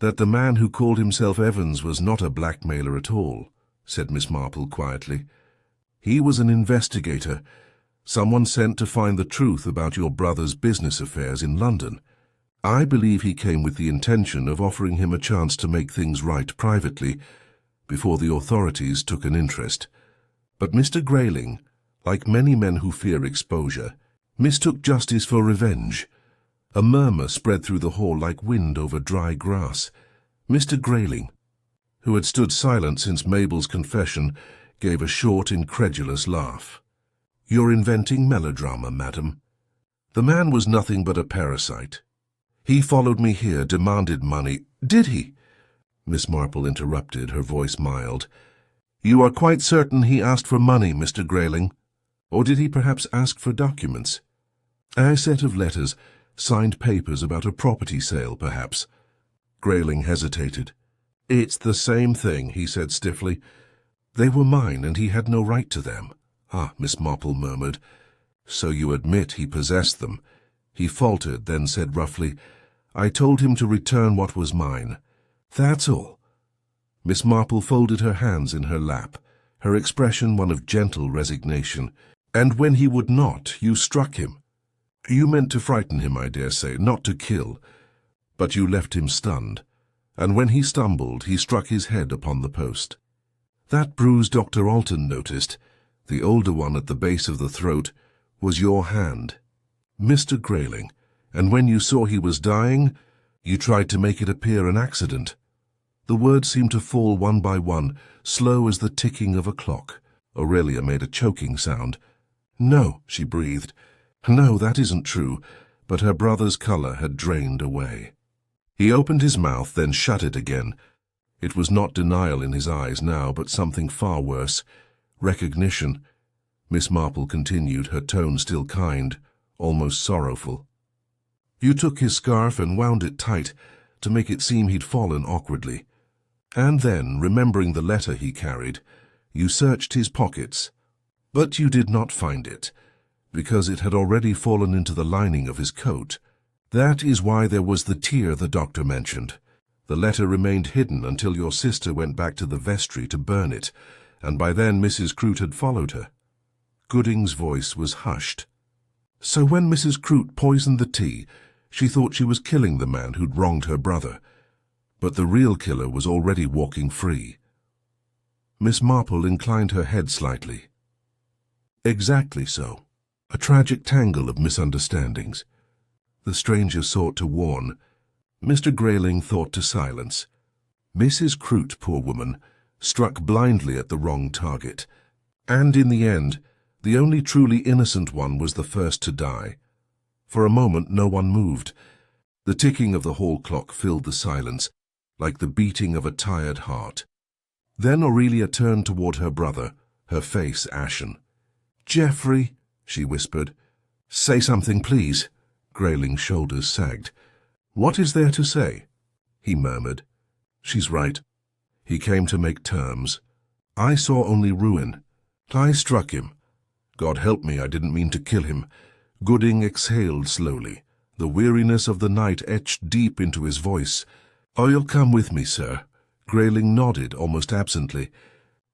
"That the man who called himself Evans was not a blackmailer at all," said Miss Marple quietly. "He was an investigator, someone sent to find the truth about your brother's business affairs in London. I believe he came with the intention of offering him a chance to make things right privately, before the authorities took an interest. But Mr. Grayling, like many men who fear exposure, mistook justice for revenge." A murmur spread through the hall like wind over dry grass. Mr. Grayling, who had stood silent since Mabel's confession, gave a short, incredulous laugh. "You're inventing melodrama, madam. The man was nothing but a parasite. He followed me here, demanded money." "Did he?" Miss Marple interrupted, her voice mild. "You are quite certain he asked for money, Mr. Grayling? Or did he perhaps ask for documents?" "A set of letters, signed papers about a property sale, perhaps." Grayling hesitated. "It's the same thing," he said stiffly. "They were mine, and he had no right to them." "Ah," Miss Marple murmured. "So you admit he possessed them?" He faltered, then said roughly, "I told him to return what was mine. That's all." Miss Marple folded her hands in her lap, her expression one of gentle resignation. "And when he would not, you struck him. You meant to frighten him, I dare say, not to kill. But you left him stunned, and when he stumbled, he struck his head upon the post. That bruise Dr. Alton noticed, the older one at the base of the throat, was your hand, Mr. Grayling, and when you saw he was dying, you tried to make it appear an accident." The words seemed to fall one by one, slow as the ticking of a clock. Aurelia made a choking sound. "No," she breathed. "No, that isn't true," but her brother's colour had drained away. He opened his mouth, then shut it again. It was not denial in his eyes now, but something far worse. Recognition. Miss Marple continued, her tone still kind, almost sorrowful. You took his scarf and wound it tight, to make it seem he'd fallen awkwardly. And then, remembering the letter he carried, you searched his pockets. But you did not find it, because it had already fallen into the lining of his coat. That is why there was the tear the doctor mentioned. The letter remained hidden until your sister went back to the vestry to burn it, and by then Mrs. Croot had followed her. Gooding's voice was hushed. So when Mrs. Croot poisoned the tea, she thought she was killing the man who'd wronged her brother. But the real killer was already walking free. Miss Marple inclined her head slightly. Exactly so. A tragic tangle of misunderstandings. The stranger sought to warn. Mr. Grayling thought to silence. Mrs. Croot, poor woman, struck blindly at the wrong target. And in the end, the only truly innocent one was the first to die. For a moment no one moved. The ticking of the hall clock filled the silence, like the beating of a tired heart. Then Aurelia turned toward her brother, her face ashen. "Geoffrey," she whispered. "Say something, please." Grayling's shoulders sagged. "What is there to say?" he murmured. "She's right. He came to make terms. I saw only ruin. I struck him. God help me, I didn't mean to kill him." Gooding exhaled slowly, the weariness of the night etched deep into his voice. "Oh, you'll come with me, sir?" Grayling nodded, almost absently.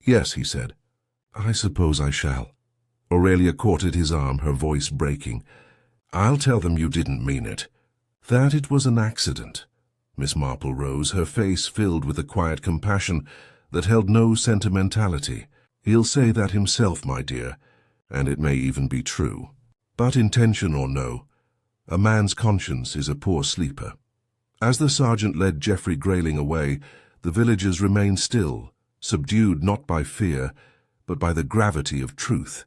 "Yes," he said. "I suppose I shall." Aurelia caught at his arm, her voice breaking. "I'll tell them you didn't mean it. That it was an accident." Miss Marple rose, her face filled with a quiet compassion that held no sentimentality. "He'll say that himself, my dear, and it may even be true. But intention or no, a man's conscience is a poor sleeper." As the sergeant led Geoffrey Grayling away, the villagers remained still, subdued not by fear, but by the gravity of truth.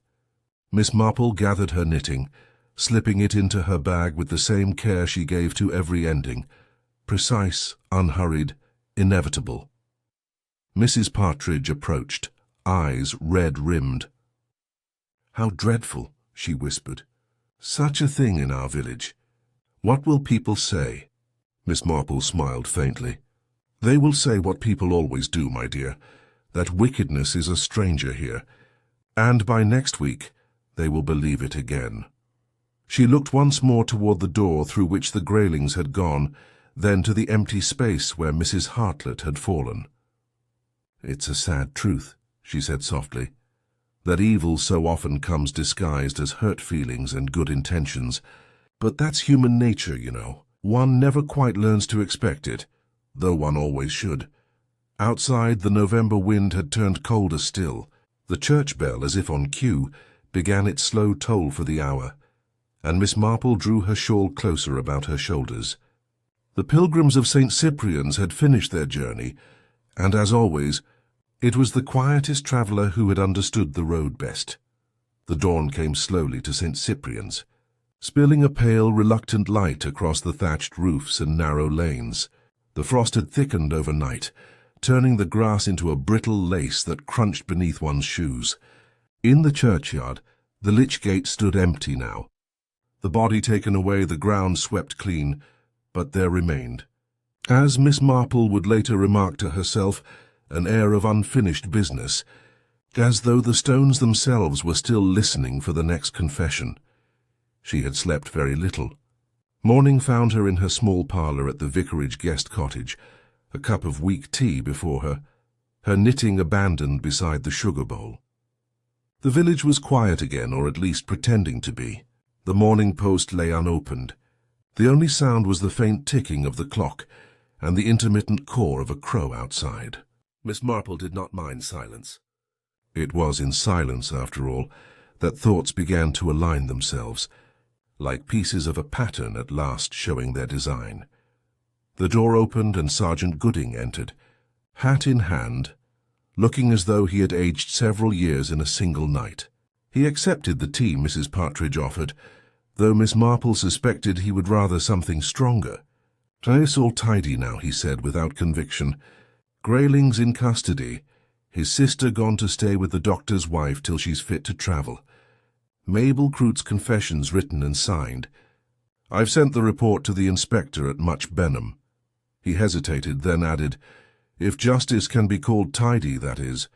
Miss Marple gathered her knitting, slipping it into her bag with the same care she gave to every ending, precise, unhurried, inevitable. Mrs. Partridge approached, eyes red-rimmed. "How dreadful," she whispered. "Such a thing in our village. What will people say?" Miss Marple smiled faintly. "They will say what people always do, my dear, that wickedness is a stranger here, and by next week they will believe it again." She looked once more toward the door through which the Graylings had gone, then to the empty space where Mrs. Hartlett had fallen. "It's a sad truth," she said softly, "that evil so often comes disguised as hurt feelings and good intentions. But that's human nature, you know. One never quite learns to expect it, though one always should." Outside, the November wind had turned colder still. The church bell, as if on cue, began its slow toll for the hour, and Miss Marple drew her shawl closer about her shoulders. The pilgrims of St. Cyprian's had finished their journey, and as always, it was the quietest traveller who had understood the road best. The dawn came slowly to St. Cyprian's, spilling a pale, reluctant light across the thatched roofs and narrow lanes. The frost had thickened overnight, turning the grass into a brittle lace that crunched beneath one's shoes. In the churchyard, the lich gate stood empty now. The body taken away, the ground swept clean, but there remained, as Miss Marple would later remark to herself, an air of unfinished business, as though the stones themselves were still listening for the next confession. She had slept very little. Morning found her in her small parlour at the vicarage guest cottage, a cup of weak tea before her knitting abandoned beside the sugar bowl. The village was quiet again, or at least pretending to be. The Morning Post lay unopened. The only sound was the faint ticking of the clock and the intermittent caw of a crow outside. Miss Marple did not mind silence. It was in silence, after all, that thoughts began to align themselves, like pieces of a pattern at last showing their design. The door opened and Sergeant Gooding entered, hat in hand, looking as though he had aged several years in a single night. He accepted the tea Mrs. Partridge offered, though Miss Marple suspected he would rather something stronger. "It's all tidy now," he said without conviction. "Grayling's in custody. His sister gone to stay with the doctor's wife till she's fit to travel. Mabel Croot's confession's written and signed. I've sent the report to the inspector at Much Benham." He hesitated, then added, "If justice can be called tidy, that is."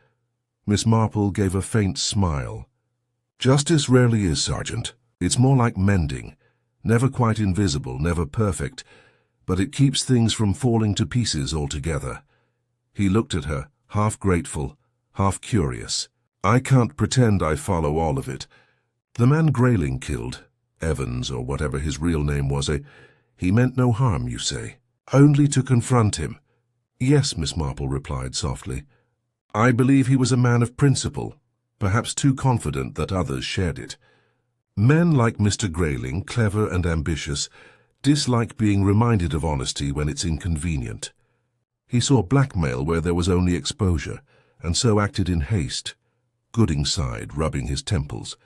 Miss Marple gave a faint smile. "Justice rarely is, Sergeant. It's more like mending. Never quite invisible, never perfect, but it keeps things from falling to pieces altogether." He looked at her, half grateful, half curious. "I can't pretend I follow all of it. The man Grayling killed, Evans or whatever his real name was, he meant no harm, you say? Only to confront him." "Yes," Miss Marple replied softly. "I believe he was a man of principle, perhaps too confident that others shared it. Men like Mr. Grayling, clever and ambitious, dislike being reminded of honesty when it's inconvenient. He saw blackmail where there was only exposure, and so acted in haste." Gooding sighed, rubbing his temples.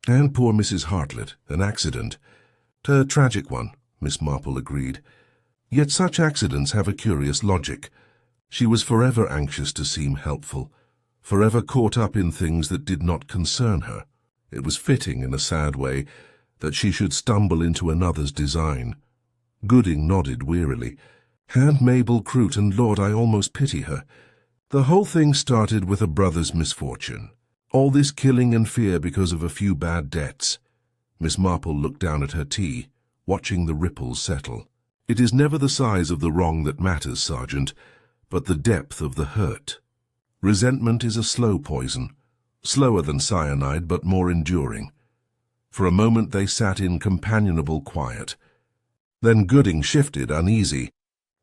"And poor Mrs. Hartlett, an accident." "A tragic one," Miss Marple agreed. "Yet such accidents have a curious logic. She was forever anxious to seem helpful, forever caught up in things that did not concern her. It was fitting, in a sad way, that she should stumble into another's design." Gooding nodded wearily. "And Mabel Croot, and Lord, I almost pity her. The whole thing started with a brother's misfortune. All this killing and fear because of a few bad debts." Miss Marple looked down at her tea, watching the ripples settle. "It is never the size of the wrong that matters, Sergeant, but the depth of the hurt. Resentment is a slow poison, slower than cyanide, but more enduring." For a moment they sat in companionable quiet. Then Gooding shifted, uneasy.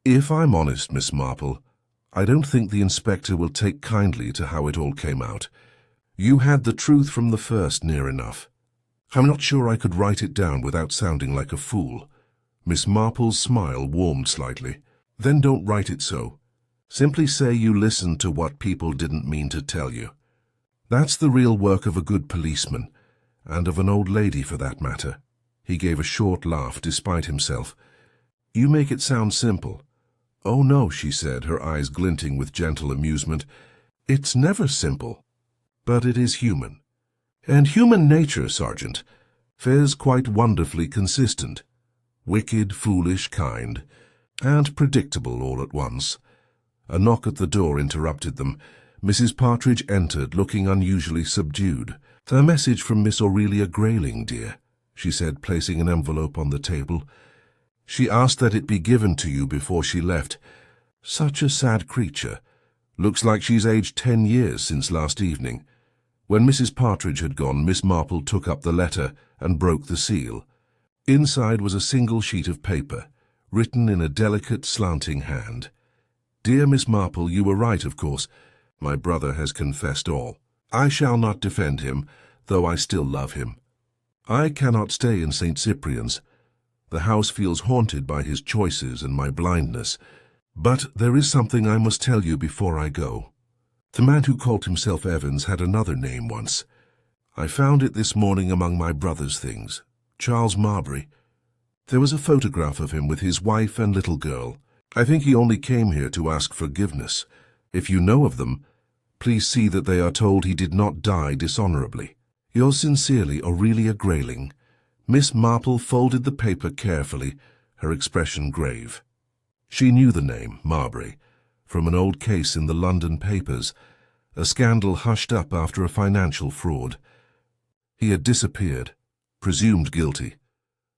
"If I'm honest, Miss Marple, I don't think the inspector will take kindly to how it all came out. You had the truth from the first near enough. I'm not sure I could write it down without sounding like a fool." Miss Marple's smile warmed slightly. "Then don't write it so. Simply say you listened to what people didn't mean to tell you. That's the real work of a good policeman, and of an old lady for that matter." He gave a short laugh despite himself. "You make it sound simple." "Oh no," she said, her eyes glinting with gentle amusement. "It's never simple. But it is human. And human nature, Sergeant, fares quite wonderfully consistent. Wicked, foolish, kind, and predictable all at once." A knock at the door interrupted them. Mrs. Partridge entered, looking unusually subdued. "A message from Miss Aurelia Grayling, dear," she said, placing an envelope on the table. "She asked that it be given to you before she left. Such a sad creature. Looks like she's aged 10 years since last evening." When Mrs. Partridge had gone, Miss Marple took up the letter and broke the seal. Inside was a single sheet of paper, written in a delicate, slanting hand. "Dear Miss Marple, you were right, of course. My brother has confessed all. I shall not defend him, though I still love him. I cannot stay in St. Cyprian's. The house feels haunted by his choices and my blindness. But there is something I must tell you before I go. The man who called himself Evans had another name once. I found it this morning among my brother's things. Charles Marbury. There was a photograph of him with his wife and little girl. I think he only came here to ask forgiveness. If you know of them, please see that they are told he did not die dishonorably. Yours sincerely, Aurelia Grayling." Miss Marple folded the paper carefully, her expression grave. She knew the name, Marbury, from an old case in the London papers, a scandal hushed up after a financial fraud. He had disappeared, presumed guilty,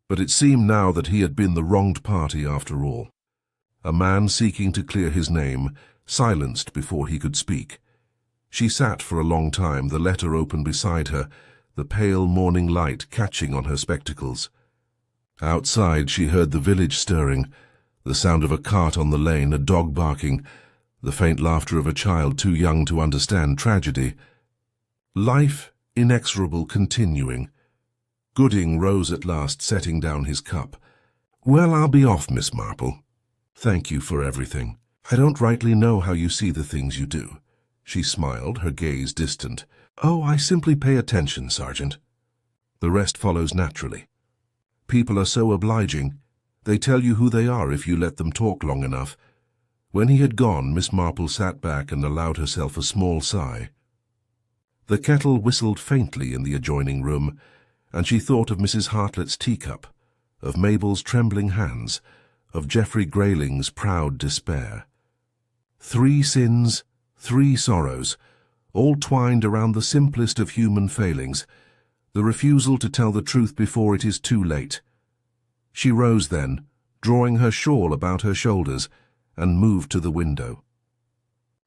but it seemed now that he had been the wronged party after all. A man seeking to clear his name, silenced before he could speak. She sat for a long time, the letter open beside her, the pale morning light catching on her spectacles. Outside she heard the village stirring, the sound of a cart on the lane, a dog barking, the faint laughter of a child too young to understand tragedy. Life inexorable continuing. Gooding rose at last, setting down his cup. "Well, I'll be off, Miss Marple. Thank you for everything. I don't rightly know how you see the things you do." She smiled, her gaze distant. "Oh, I simply pay attention, Sergeant. The rest follows naturally. People are so obliging. They tell you who they are if you let them talk long enough. When he had gone, Miss Marple sat back and allowed herself a small sigh. The kettle whistled faintly in the adjoining room, and she thought of Mrs. Hartlett's teacup, of Mabel's trembling hands, of Geoffrey Grayling's proud despair. 3 sins, 3 sorrows, all twined around the simplest of human failings, the refusal to tell the truth before it is too late. She rose then, drawing her shawl about her shoulders, and moved to the window.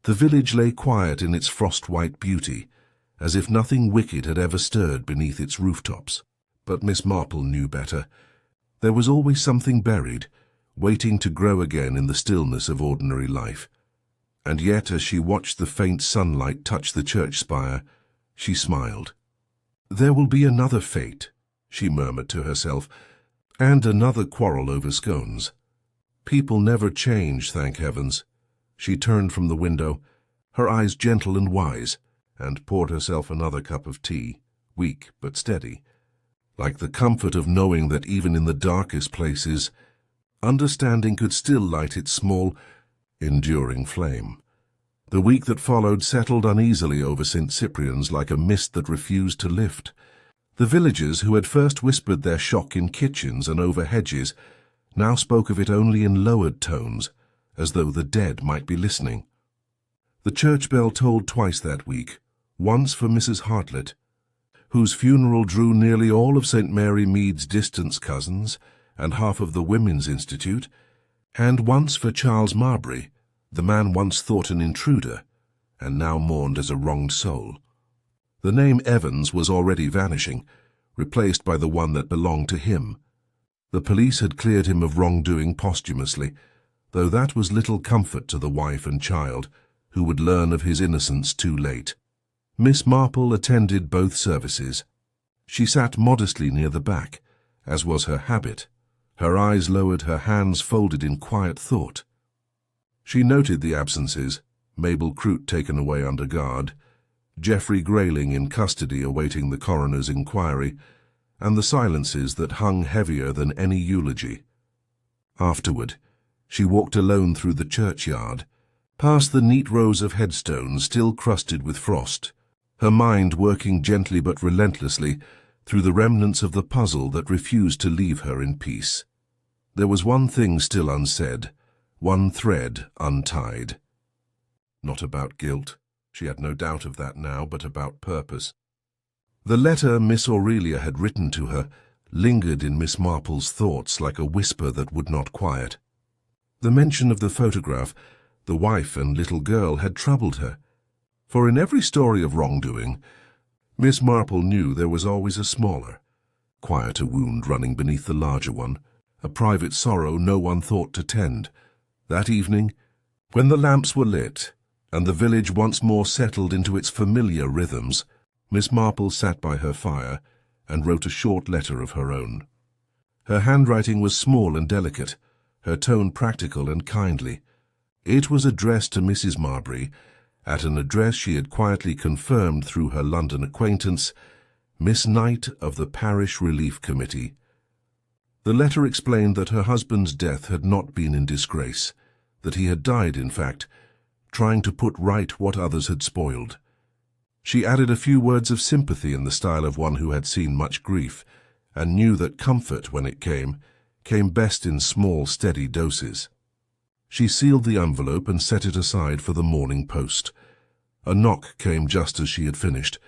The village lay quiet in its frost-white beauty, as if nothing wicked had ever stirred beneath its rooftops. But Miss Marple knew better. There was always something buried, waiting to grow again in the stillness of ordinary life. And yet, as she watched the faint sunlight touch the church spire, she smiled. "There will be another fate," she murmured to herself, "and another quarrel over scones. People never change, thank heavens." She turned from the window, her eyes gentle and wise, and poured herself another cup of tea, weak but steady, like the comfort of knowing that even in the darkest places, understanding could still light its small, enduring flame. The week that followed settled uneasily over St. Cyprian's like a mist that refused to lift. The villagers who had first whispered their shock in kitchens and over hedges now spoke of it only in lowered tones, as though the dead might be listening. The church bell tolled twice that week, once for Mrs. Hartlett, whose funeral drew nearly all of St. Mary Mead's distant cousins and half of the Women's Institute, and once for Charles Marbury, the man once thought an intruder, and now mourned as a wronged soul. The name Evans was already vanishing, replaced by the one that belonged to him. The police had cleared him of wrongdoing posthumously, though that was little comfort to the wife and child, who would learn of his innocence too late. Miss Marple attended both services. She sat modestly near the back, as was her habit, her eyes lowered, her hands folded in quiet thought. She noted the absences, Mabel Croot taken away under guard, Geoffrey Grayling in custody awaiting the coroner's inquiry, and the silences that hung heavier than any eulogy. Afterward, she walked alone through the churchyard, past the neat rows of headstones still crusted with frost, her mind working gently but relentlessly through the remnants of the puzzle that refused to leave her in peace. There was one thing still unsaid, one thread untied. Not about guilt, she had no doubt of that now, but about purpose. The letter Miss Aurelia had written to her lingered in Miss Marple's thoughts like a whisper that would not quiet. The mention of the photograph, the wife and little girl, had troubled her, for in every story of wrongdoing, Miss Marple knew there was always a smaller, quieter wound running beneath the larger one, a private sorrow no one thought to tend. That evening, when the lamps were lit, and the village once more settled into its familiar rhythms, Miss Marple sat by her fire and wrote a short letter of her own. Her handwriting was small and delicate, her tone practical and kindly. It was addressed to Mrs. Marbury, at an address she had quietly confirmed through her London acquaintance, Miss Knight of the Parish Relief Committee. The letter explained that her husband's death had not been in disgrace, that he had died, in fact, trying to put right what others had spoiled. She added a few words of sympathy in the style of one who had seen much grief, and knew that comfort, when it came best in small, steady doses. She sealed the envelope and set it aside for the morning post. A knock came just as she had finished.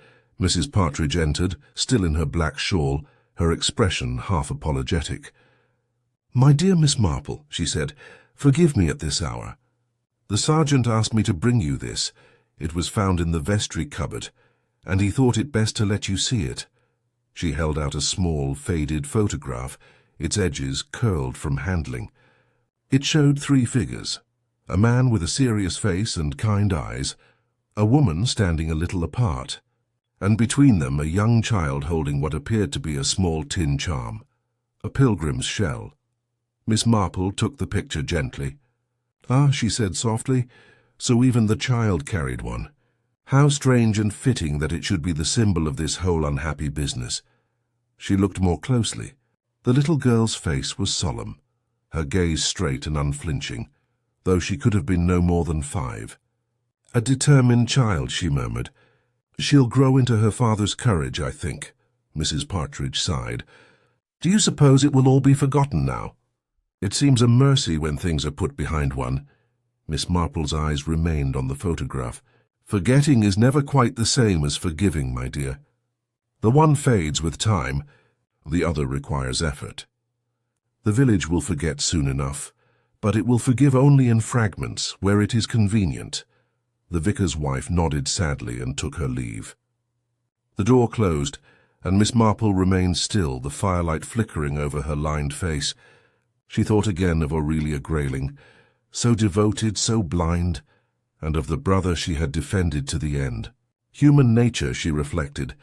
Mrs. Partridge entered, still in her black shawl, her expression half apologetic. "My dear Miss Marple," she said, "forgive me at this hour. The sergeant asked me to bring you this. It was found in the vestry cupboard, and he thought it best to let you see it." She held out a small, faded photograph, its edges curled from handling. It showed 3 figures, a man with a serious face and kind eyes, a woman standing a little apart, and between them a young child holding what appeared to be a small tin charm, a pilgrim's shell. Miss Marple took the picture gently. "Ah," she said softly, "so even the child carried one. How strange and fitting that it should be the symbol of this whole unhappy business." She looked more closely. The little girl's face was solemn. her gaze straight and unflinching, though she could have been no more than 5. "A determined child," she murmured. "She'll grow into her father's courage, I think." Mrs. Partridge sighed. "Do you suppose it will all be forgotten now? It seems a mercy when things are put behind one." Miss Marple's eyes remained on the photograph. "Forgetting is never quite the same as forgiving, my dear. The one fades with time, the other requires effort. The village will forget soon enough, but it will forgive only in fragments, where it is convenient." The vicar's wife nodded sadly and took her leave. The door closed, and Miss Marple remained still, the firelight flickering over her lined face. She thought again of Aurelia Grayling, so devoted, so blind, and of the brother she had defended to the end. Human nature, she reflected,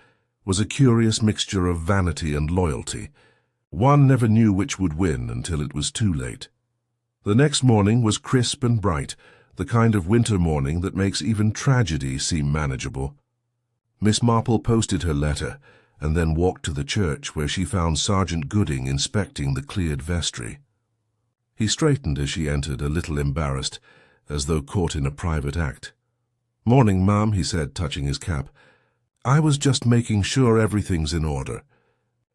was a curious mixture of vanity and loyalty. One never knew which would win until it was too late. The next morning was crisp and bright, the kind of winter morning that makes even tragedy seem manageable. Miss Marple posted her letter, and then walked to the church, where she found Sergeant Gooding inspecting the cleared vestry. He straightened as she entered, a little embarrassed, as though caught in a private act. "Morning, ma'am," he said, touching his cap. "I was just making sure everything's in order.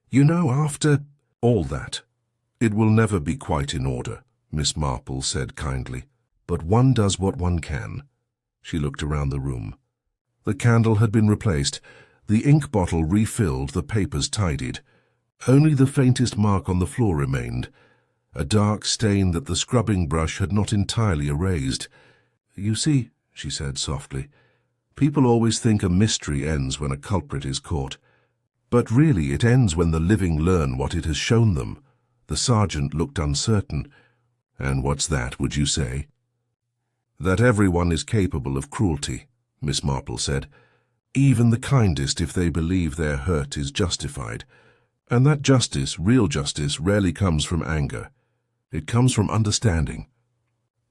You know, after all that, it will never be quite in order," Miss Marple said kindly. "But one does what one can." She looked around the room. The candle had been replaced, the ink bottle refilled, the papers tidied. Only the faintest mark on the floor remained, a dark stain that the scrubbing brush had not entirely erased. "You see," she said softly, "people always think a mystery ends when a culprit is caught. But really it ends when the living learn what it has shown them." The sergeant looked uncertain. "And what's that, would you say?" "That everyone is capable of cruelty," Miss Marple said. "Even the kindest, if they believe their hurt is justified. And that justice, real justice, rarely comes from anger. It comes from understanding.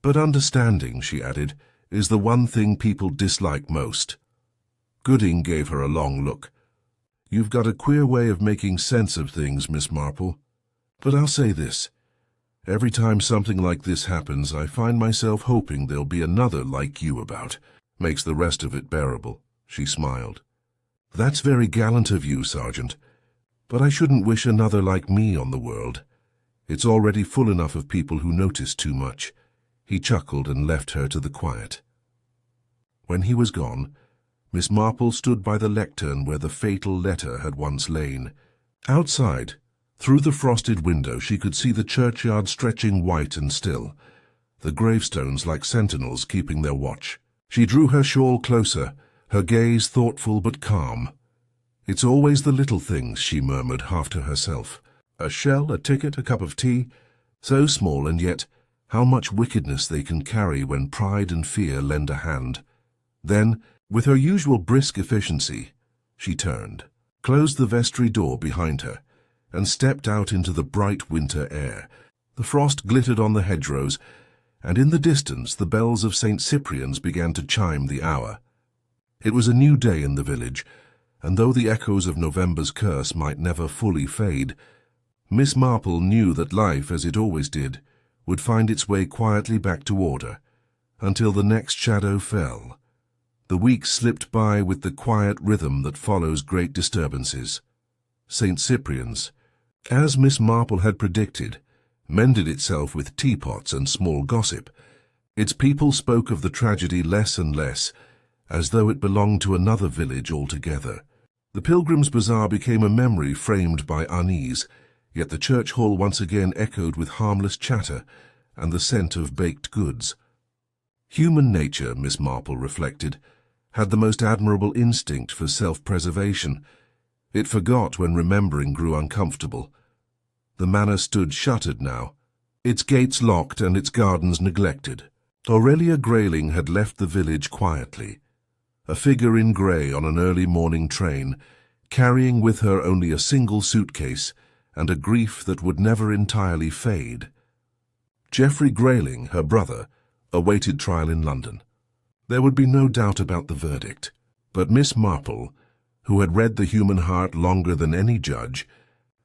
But understanding," she added, "is the one thing people dislike most." Gooding gave her a long look. "You've got a queer way of making sense of things, Miss Marple. But I'll say this. Every time something like this happens, I find myself hoping there'll be another like you about. Makes the rest of it bearable." She smiled. "That's very gallant of you, Sergeant. But I shouldn't wish another like me on the world. It's already full enough of people who notice too much." He chuckled and left her to the quiet. When he was gone, Miss Marple stood by the lectern where the fatal letter had once lain. Outside, through the frosted window, she could see the churchyard stretching white and still, the gravestones like sentinels keeping their watch. She drew her shawl closer, her gaze thoughtful but calm. "It's always the little things," she murmured half to herself. "A shell, a ticket, a cup of tea. So small, and yet how much wickedness they can carry when pride and fear lend a hand." Then, with her usual brisk efficiency, she turned, closed the vestry door behind her, and stepped out into the bright winter air. The frost glittered on the hedgerows, and in the distance the bells of St. Cyprian's began to chime the hour. It was a new day in the village, and though the echoes of November's curse might never fully fade, Miss Marple knew that life, as it always did, would find its way quietly back to order, until the next shadow fell. The weeks slipped by with the quiet rhythm that follows great disturbances. St. Cyprian's, as Miss Marple had predicted, mended itself with teapots and small gossip. Its people spoke of the tragedy less and less, as though it belonged to another village altogether. The Pilgrim's Bazaar became a memory framed by unease, yet the church hall once again echoed with harmless chatter and the scent of baked goods. Human nature, Miss Marple reflected, had the most admirable instinct for self-preservation. It forgot when remembering grew uncomfortable. The manor stood shuttered now, its gates locked and its gardens neglected. Aurelia Grayling had left the village quietly, a figure in grey on an early morning train, carrying with her only a single suitcase and a grief that would never entirely fade. Geoffrey Grayling, her brother, awaited trial in London. There would be no doubt about the verdict, but Miss Marple, who had read the human heart longer than any judge,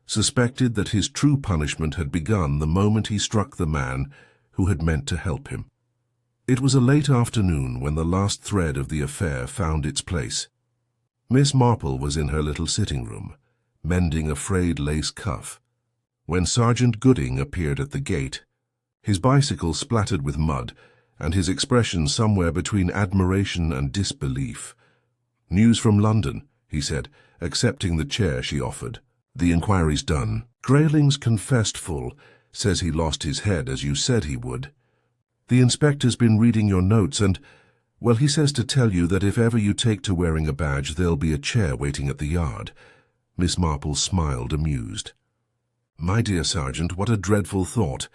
suspected that his true punishment had begun the moment he struck the man who had meant to help him. It was a late afternoon when the last thread of the affair found its place. Miss Marple was in her little sitting room, mending a frayed lace cuff, when Sergeant Gooding appeared at the gate, his bicycle splattered with mud, and his expression somewhere between admiration and disbelief. "News from London," he said, accepting the chair she offered. "The inquiry's done. Grayling's confessed full, says he lost his head as you said he would. The inspector's been reading your notes and, well, he says to tell you that if ever you take to wearing a badge, there'll be a chair waiting at the yard." Miss Marple smiled, amused. "My dear Sergeant, what a dreadful thought.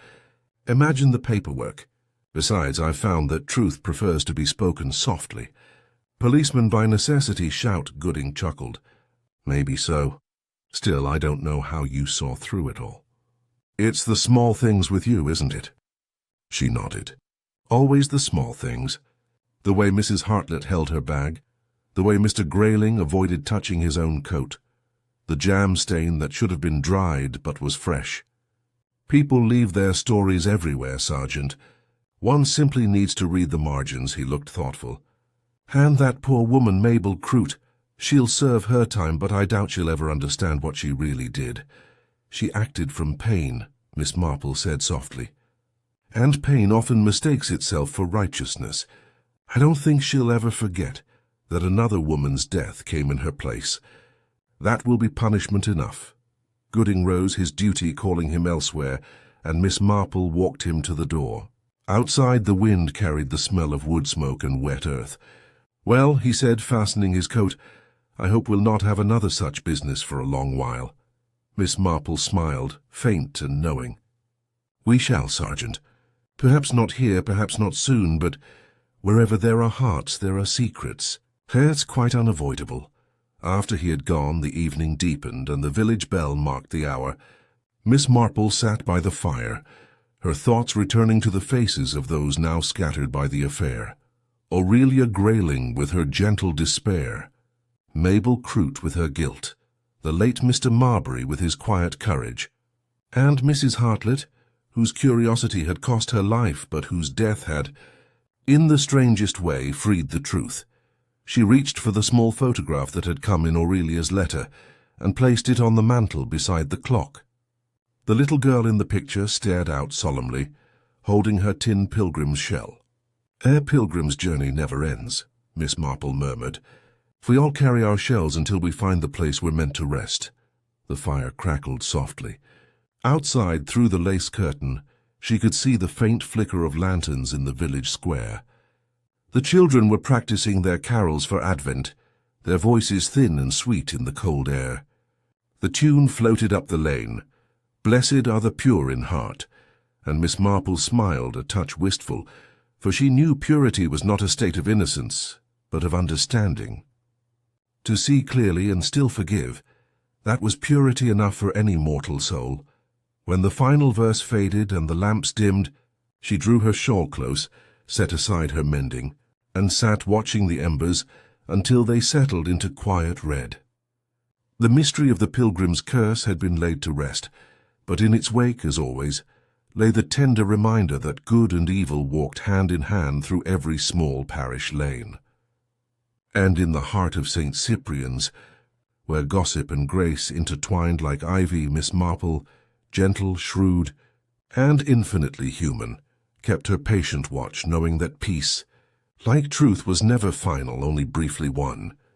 Imagine the paperwork. Besides, I've found that truth prefers to be spoken softly. Policemen by necessity shout," Gooding chuckled. "Maybe so. Still, I don't know how you saw through it all." "It's the small things with you, isn't it?" She nodded. "Always the small things. The way Mrs. Hartlett held her bag, the way Mr. Grayling avoided touching his own coat, the jam stain that should have been dried but was fresh. People leave their stories everywhere, Sergeant. One simply needs to read the margins." He looked thoughtful. "Hand that poor woman Mabel Croot. She'll serve her time, but I doubt she'll ever understand what she really did. She acted from pain," Miss Marple said softly. "And pain often mistakes itself for righteousness. I don't think she'll ever forget that another woman's death came in her place. That will be punishment enough." Gooding rose, his duty calling him elsewhere, and Miss Marple walked him to the door. Outside, the wind carried the smell of wood smoke and wet earth. "Well," he said, fastening his coat, "I hope we'll not have another such business for a long while." Miss Marple smiled, faint and knowing. "We shall, Sergeant. Perhaps not here, perhaps not soon, but wherever there are hearts, there are secrets. It's quite unavoidable." After he had gone, the evening deepened, and the village bell marked the hour. Miss Marple sat by the fire, her thoughts returning to the faces of those now scattered by the affair. Aurelia Grayling with her gentle despair, Mabel Croot with her guilt, the late Mr. Marbury with his quiet courage, and Mrs. Hartlett, whose curiosity had cost her life, but whose death had, in the strangest way, freed the truth. She reached for the small photograph that had come in Aurelia's letter, and placed it on the mantel beside the clock. The little girl in the picture stared out solemnly, holding her tin pilgrim's shell. "A pilgrim's journey never ends," Miss Marple murmured. "We all carry our shells until we find the place we're meant to rest." The fire crackled softly. Outside, through the lace curtain, she could see the faint flicker of lanterns in the village square. The children were practicing their carols for Advent, their voices thin and sweet in the cold air. The tune floated up the lane, "Blessed are the pure in heart," and Miss Marple smiled, a touch wistful, for she knew purity was not a state of innocence, but of understanding. To see clearly and still forgive, that was purity enough for any mortal soul. When the final verse faded and the lamps dimmed, she drew her shawl close, set aside her mending, and sat watching the embers until they settled into quiet red. The mystery of the pilgrim's curse had been laid to rest, but in its wake, as always, lay the tender reminder that good and evil walked hand in hand through every small parish lane. And in the heart of St. Cyprian's, where gossip and grace intertwined like ivy, Miss Marple, gentle, shrewd, and infinitely human, kept her patient watch, knowing that peace, like truth, was never final, only briefly won.